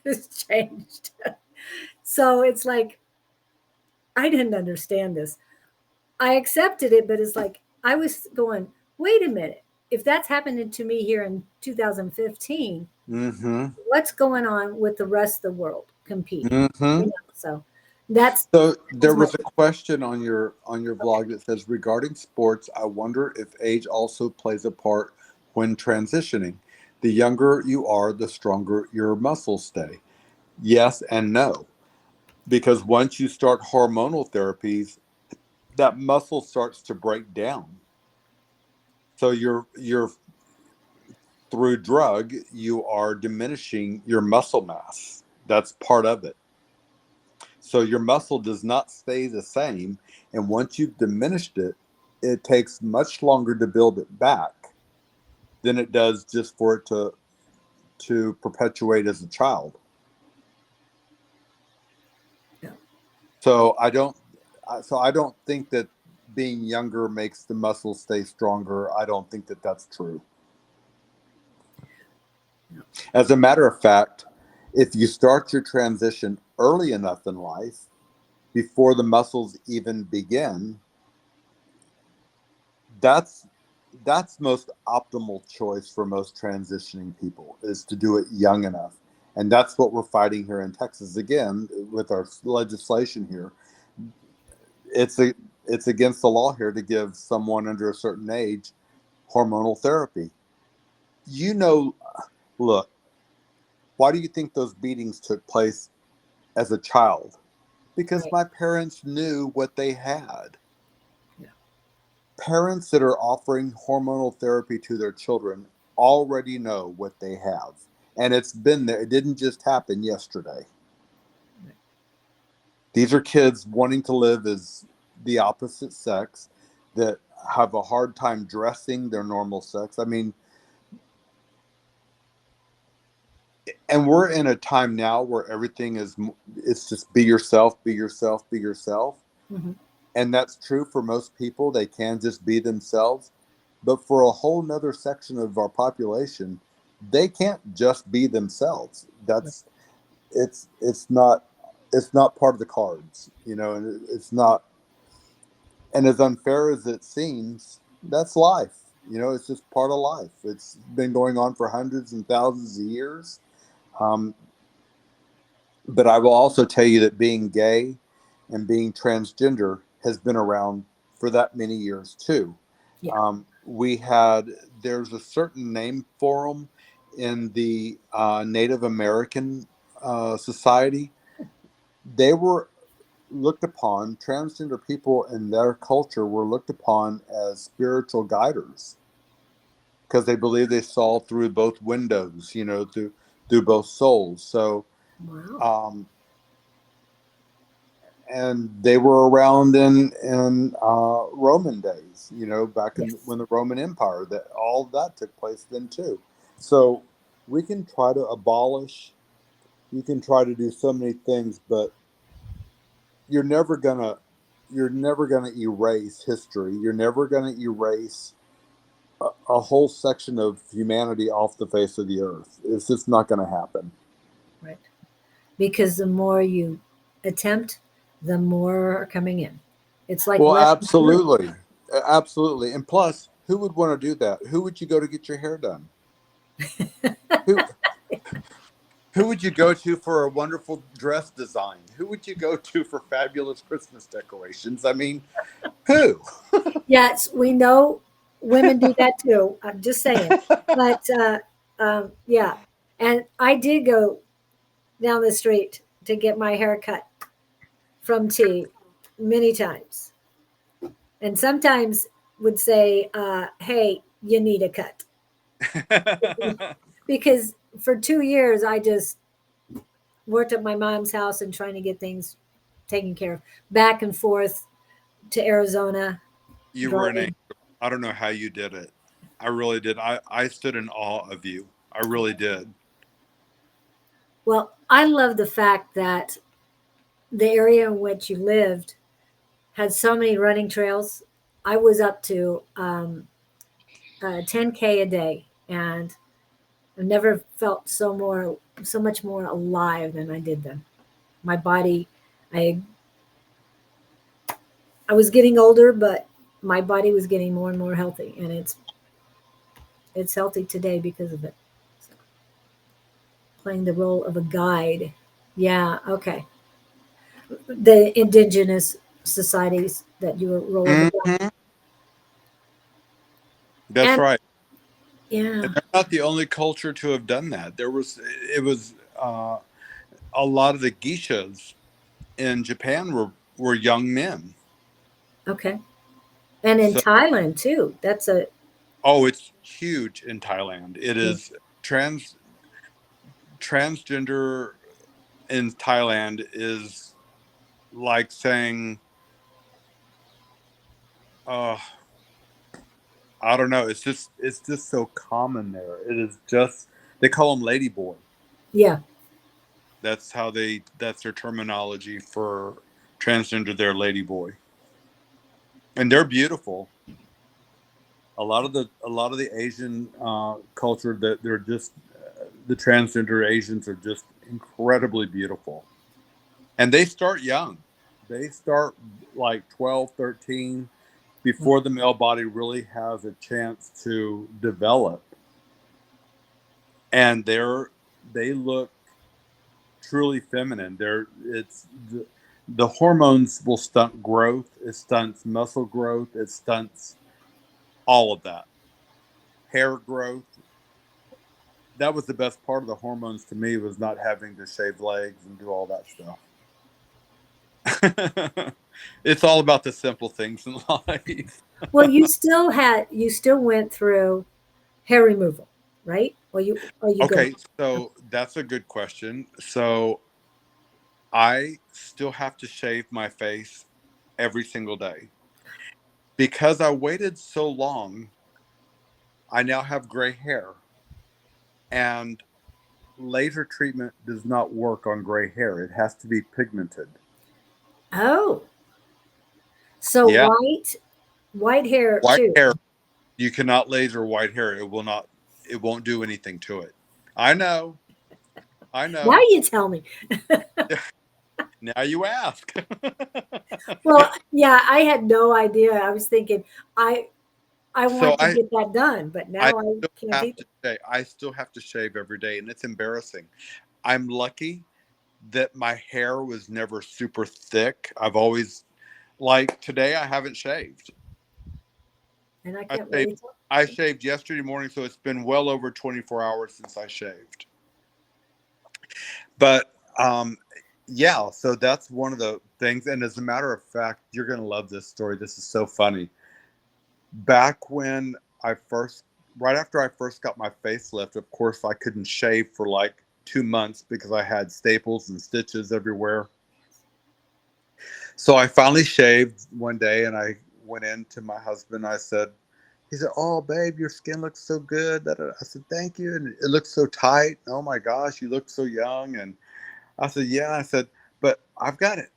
Speaker 1: has changed. So it's like, I didn't understand this. I accepted it, but it's like, I was going, wait a minute. If that's happening to me here in 2015,
Speaker 2: Mm-hmm.
Speaker 1: what's going on with the rest of the world competing?
Speaker 2: Mm-hmm.
Speaker 1: So that's
Speaker 2: So there
Speaker 1: my
Speaker 2: was a question on your blog that says, regarding sports, I wonder if age also plays a part when transitioning. The younger you are, the stronger your muscles stay. Yes and no. Because once you start hormonal therapies, that muscle starts to break down. So you're through drug, you are diminishing your muscle mass. That's part of it. So your muscle does not stay the same. And once you've diminished it, it takes much longer to build it back than it does just for it to perpetuate as a child.
Speaker 1: Yeah.
Speaker 2: So I don't think that being younger makes the muscle stay stronger. I don't think that that's true.
Speaker 1: No.
Speaker 2: As a matter of fact, if you start your transition early enough in life, before the muscles even begin, that's most optimal choice for most transitioning people, is to do it young enough. And that's what we're fighting here in Texas again with our legislation here. It's against the law here to give someone under a certain age hormonal therapy. You know, look, why do you think those beatings took place as a child? Because
Speaker 1: Right.
Speaker 2: my parents knew what they had.
Speaker 1: Yeah.
Speaker 2: Parents that are offering hormonal therapy to their children already know what they have. And it's been there. It didn't just happen yesterday.
Speaker 1: Right.
Speaker 2: These are kids wanting to live as the opposite sex that have a hard time dressing their normal sex. I mean, and we're in a time now where everything is, it's just be yourself, be yourself, be yourself.
Speaker 1: Mhm.
Speaker 2: And that's true for most people. They can just be themselves. But for a whole nother section of our population, they can't just be themselves. That's it's it's not part of the cards, you know, and it's not. And as unfair as it seems, that's life. You know, it's just part of life. It's been going on for hundreds and thousands of years. Um, but I will also tell you that being gay and being transgender has been around for that many years too.
Speaker 1: Yeah.
Speaker 2: We had, there's a certain name for them in the Native American society. They were looked upon, transgender people in their culture were looked upon as spiritual guiders because they believed they saw through both windows, you know, through both souls. So,
Speaker 1: Wow.
Speaker 2: um, and they were around in Roman days, you know, back in
Speaker 1: Yes.
Speaker 2: when the Roman Empire, that all of that took place then too. So we can try to abolish, you can try to do so many things, but you're never gonna you're never gonna erase history. You're never gonna erase a whole section of humanity off the face of the earth. It's just not gonna happen.
Speaker 1: Right. Because the more you attempt, the more are coming in. It's like
Speaker 2: Well,
Speaker 1: less room.
Speaker 2: absolutely. Absolutely. And plus, who would want to do that? Who would you go to get your hair done? Who who would you go to for a wonderful dress design? Who would you go to for fabulous Christmas decorations? I mean, who?
Speaker 1: Yes, we know women do that too. I'm just saying. But yeah. And I did go down the street to get my hair cut from T many times. And sometimes would say, hey, you need a cut. Because for 2 years, I just worked at my mom's house and trying to get things taken care of, back and forth to Arizona,
Speaker 2: You were an
Speaker 1: driving.
Speaker 2: angel. I don't know how you did it. I really did. I stood in awe of you. I really did.
Speaker 1: Well, I love the fact that the area in which you lived had so many running trails. I was up to 10K a day, and I've never felt so much more alive than I did then. My body, I I was getting older, but my body was getting more and more healthy, and it's healthy today because of it. So, playing the role of a guide. Yeah, okay. The indigenous societies that you were role of a guide.
Speaker 2: Hmm. That's
Speaker 1: And
Speaker 2: right.
Speaker 1: yeah,
Speaker 2: And they're not the only culture to have done that. It was a lot of the geishas in Japan were young men.
Speaker 1: okay. And in
Speaker 2: So,
Speaker 1: Thailand too. That's a
Speaker 2: oh, it's huge in Thailand. It
Speaker 1: yeah.
Speaker 2: is transgender in Thailand is like saying, uh, I don't know. It's just so common there. It is just they call them ladyboy.
Speaker 1: Yeah.
Speaker 2: That's their terminology for transgender. They're ladyboy, and they're beautiful. A lot of the Asian culture that they're just the transgender Asians are just incredibly beautiful, and they start young. They start like 12, 13 before the male body really has a chance to develop, and they look truly feminine. The hormones will stunt growth. It stunts muscle growth. It stunts all of that. Hair growth. That was the best part of the hormones to me was not having to shave legs and do all that stuff. It's all about the simple things in life.
Speaker 1: Well, you still went through hair removal, right? Or you go.
Speaker 2: Okay, so that's a good question. So I still have to shave my face every single day because I waited so long. I now have gray hair, and laser treatment does not work on gray hair. It has to be pigmented.
Speaker 1: Oh, so
Speaker 2: Yeah,
Speaker 1: white hair
Speaker 2: white
Speaker 1: too.
Speaker 2: hair. You cannot laser white hair. It will not. It won't do anything to it. I know. I
Speaker 1: Now
Speaker 2: know.
Speaker 1: you tell me.
Speaker 2: Now you ask.
Speaker 1: Well, yeah, I had no idea. I was thinking I I
Speaker 2: So
Speaker 1: want to get that done, but
Speaker 2: I
Speaker 1: now I
Speaker 2: still
Speaker 1: can't
Speaker 2: have
Speaker 1: either.
Speaker 2: to shave. I still have to shave every day, and it's embarrassing. I'm lucky that my hair was never super thick. I've always like today. I haven't shaved.
Speaker 1: And I
Speaker 2: I
Speaker 1: can't
Speaker 2: shaved.
Speaker 1: really tell.
Speaker 2: I shaved yesterday morning, so it's been well over 24 hours since I shaved. But yeah, so that's one of the things. And as a matter of fact, you're gonna love this story. This is so funny. Back when I first, right after I first got my facelift, of course I couldn't shave for like 2 months because I had staples and stitches everywhere. So I finally shaved one day, and I went in to my husband. I said, he said, "Oh, babe, your skin looks so good." I said, "Thank you." And it looks so tight. Oh my gosh, you look so young. And I said, "Yeah." I said, "But I've got it.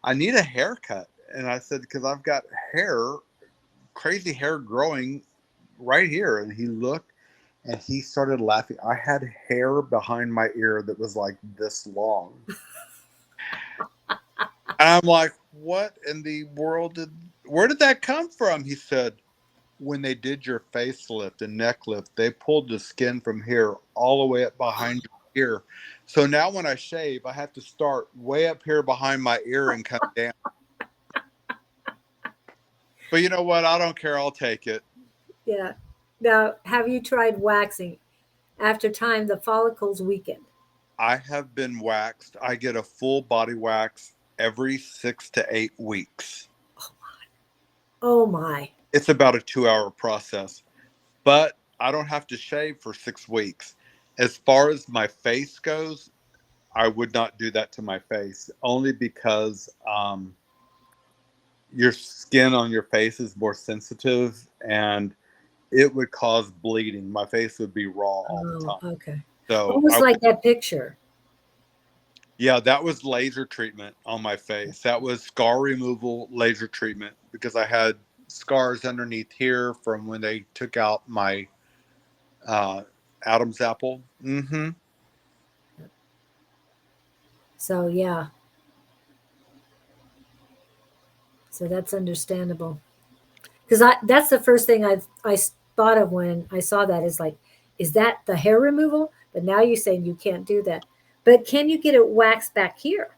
Speaker 2: I need a haircut." And I said, "Because I've got hair, crazy hair growing right here." And he looked and he started laughing. I had hair behind my ear that was like this long. And I'm like, "What in the world where did that come from?" He said, when they did your facelift and neck lift, they pulled the skin from here all the way up behind your ear. So now when I shave, I have to start way up here behind my ear and come down. But you know what? I don't care. I'll take it.
Speaker 1: Yeah. Now, have you tried waxing? After time, the follicles weaken.
Speaker 2: I have been waxed. I get a full body wax every 6 to 8 weeks.
Speaker 1: Oh my.
Speaker 2: It's about a 2 hour process, but I don't have to shave for 6 weeks. As far as my face goes, I would not do that to my face only because your skin on your face is more sensitive and it would cause bleeding. My face would be raw all the
Speaker 1: Oh,
Speaker 2: time.
Speaker 1: okay.
Speaker 2: So,
Speaker 1: Almost like that picture.
Speaker 2: yeah, that was laser treatment on my face. That was scar removal laser treatment because I had scars underneath here from when they took out my uh, Adam's apple. Mm-hmm.
Speaker 1: So yeah. So that's understandable. Because that's the first thing I thought of when I saw that is like, is that the hair removal? But now you're saying you can't do that. But can you get it waxed back here?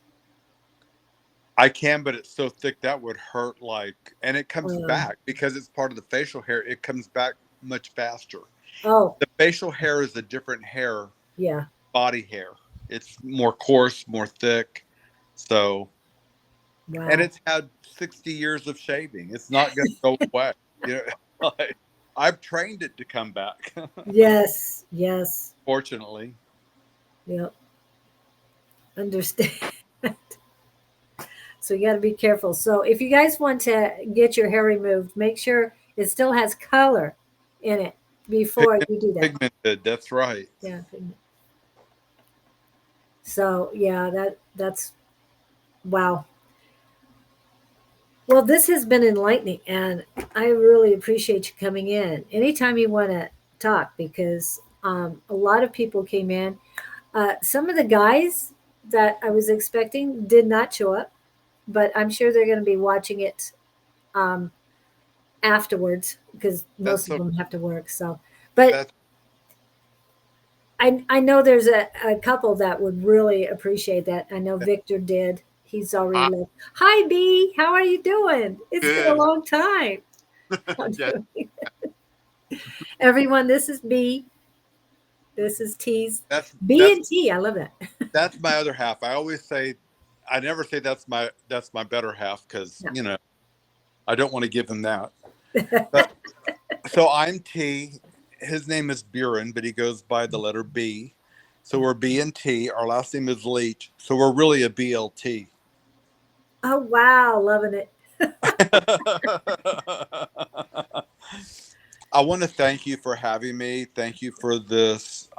Speaker 2: I can, but it's so thick that would hurt. Like, and it comes
Speaker 1: Uh,
Speaker 2: back because it's part of the facial hair. It comes back much faster.
Speaker 1: oh,
Speaker 2: The facial hair is a different hair,
Speaker 1: yeah.
Speaker 2: body hair. It's more coarse, more thick. So, and
Speaker 1: Wow.
Speaker 2: it's had 60 years of shaving. It's not going to go away. You know, like, I've trained it to come back.
Speaker 1: Yes. Yes.
Speaker 2: Fortunately,
Speaker 1: Yep. Understand. So you got to be careful. So if you guys want to get your hair removed, make sure it still has color in it before you do that.
Speaker 2: pigmented. That's right.
Speaker 1: Yeah. So yeah, that's wow. Well, this has been enlightening, and I really appreciate you coming in. Anytime you want to talk, because a lot of people came in. Some of the guys that I was expecting did not show up, but I'm sure they're going to be watching it um, afterwards because
Speaker 2: That's
Speaker 1: most of
Speaker 2: so.
Speaker 1: them have to work. So, but
Speaker 2: That's
Speaker 1: I know there's a couple that would really appreciate that. I know Victor did. He's already
Speaker 2: I
Speaker 1: left. Hi, B. How are you doing? It's been a
Speaker 2: good.
Speaker 1: long time.
Speaker 2: Yeah,
Speaker 1: Everyone, this is B. This is T's.
Speaker 2: that's
Speaker 1: B
Speaker 2: that's
Speaker 1: and T. I love that.
Speaker 2: that's my other half. I always say, I never say that's my better half because
Speaker 1: No.
Speaker 2: I don't want to give him that. But so I'm T. His name is Buren, but he goes by the letter B. So we're B and T. Our last name is Leitch. So we're really a BLT.
Speaker 1: Oh, wow. Loving it.
Speaker 2: I want to thank you for having me. Thank you for this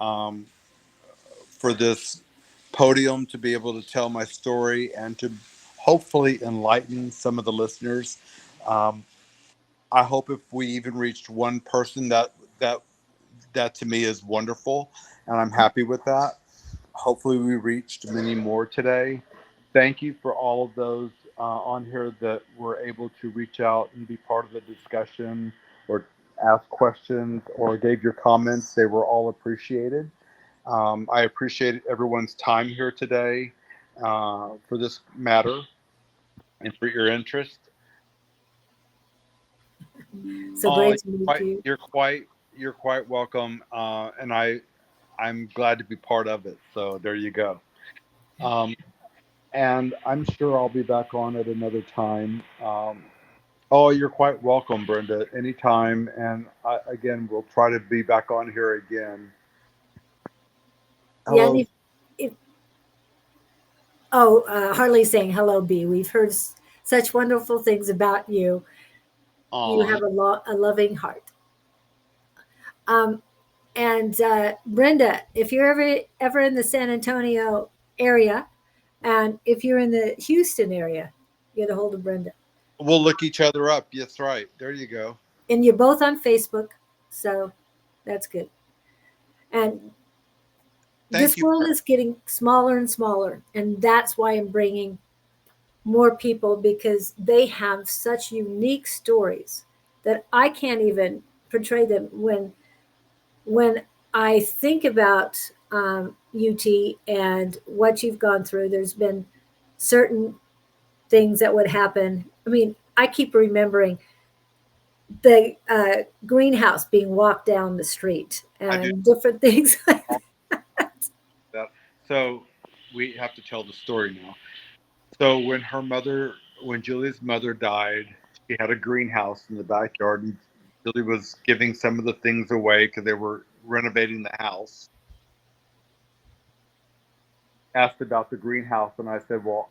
Speaker 2: podium to be able to tell my story and to hopefully enlighten some of the listeners. Um, I hope if we even reached one person, that that to me is wonderful, and I'm happy with that. Hopefully, we reached many more today. Thank you for all of those on here that were able to reach out and be part of the discussion or ask questions or gave your comments. They were all appreciated. I appreciate everyone's time here today for this matter and for your interest.
Speaker 1: So
Speaker 2: Oh,
Speaker 1: great to meet you.
Speaker 2: you're quite welcome, and I'm glad to be part of it. So there you go. Um, and I'm sure I'll be back on at another time. Oh, you're quite welcome, Brenda, anytime. And again, we'll try to be back on here again.
Speaker 1: Yeah. And
Speaker 2: Hello.
Speaker 1: if oh, Harley's saying hello, B. We've heard such wonderful things about you. You
Speaker 2: Oh,
Speaker 1: have a loving heart. Um, and Brenda, if you're ever in the San Antonio area, and if you're in the Houston area, get a hold of Brenda.
Speaker 2: we'll look each other up. Yes, right. There you go.
Speaker 1: And you're both on Facebook, so that's good. And
Speaker 2: Thank
Speaker 1: this
Speaker 2: you.
Speaker 1: world is getting smaller and smaller, and that's why I'm bringing more people because they have such unique stories that I can't even portray them when I think about UT and what you've gone through. There's been certain things that would happen. I mean, I keep remembering the greenhouse being walked down the street
Speaker 2: I do
Speaker 1: and different things like
Speaker 2: that. So we have to tell the story now. So when Julie's mother died, she had a greenhouse in the backyard, and Julie was giving some of the things away because they were renovating the house. Asked about the greenhouse, and I said, "Well,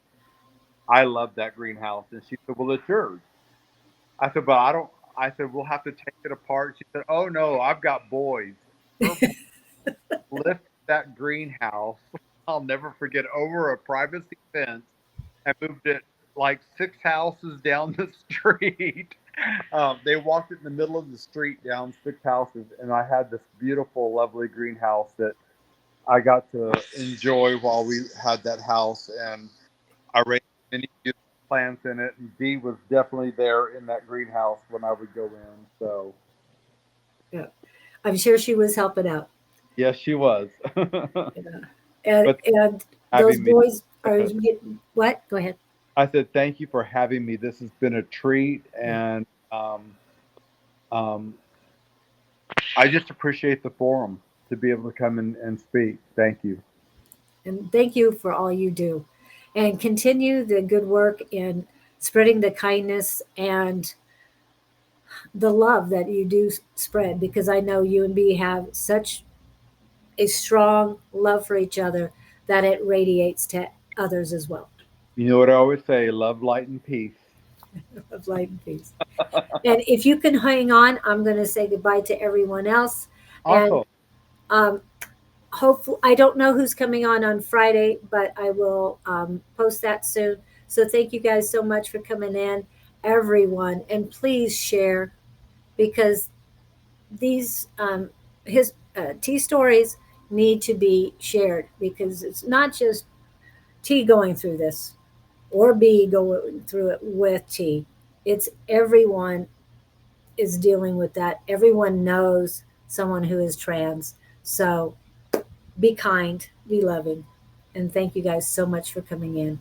Speaker 2: I love that greenhouse." And she said, "Well, it's yours." I said, "But I don't." I said, "We'll have to take it apart." She said, "Oh no, I've got boys." Her boys lifted that greenhouse. I'll never forget, over a privacy fence, and moved it like 6 houses down the street. They walked it in the middle of the street down 6 houses, and I had this beautiful, lovely greenhouse that I got to enjoy while we had that house. And I raised many beautiful plants in it, and Dee was definitely there in that greenhouse when I would go in. So,
Speaker 1: yeah. I'm sure she was helping out.
Speaker 2: yes, she was.
Speaker 1: Yeah. And
Speaker 2: But
Speaker 1: and those
Speaker 2: having me,
Speaker 1: boys are what? Go ahead.
Speaker 2: I said, thank you for having me. This has been a treat,
Speaker 1: Yeah.
Speaker 2: and um, I just appreciate the forum to be able to come and speak. Thank you.
Speaker 1: And thank you for all you do. And continue the good work in spreading the kindness and the love that you do spread, because I know you and B have such a strong love for each other that it radiates to others as well.
Speaker 2: You know what I always say: love, light, and peace.
Speaker 1: Of light and peace. And if you can hang on, I'm going to say goodbye to everyone else. And
Speaker 2: Also,
Speaker 1: um, hopefully, I don't know who's coming on Friday, but I will post that soon. So thank you guys so much for coming in, everyone, and please share, because these his T stories need to be shared, because it's not just T going through this or B going through it with T. It's everyone is dealing with that. Everyone knows someone who is trans. So be kind, be loving, and thank you guys so much for coming in.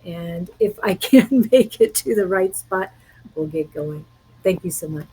Speaker 1: And if I can make it to the right spot, we'll get going. Thank you so much.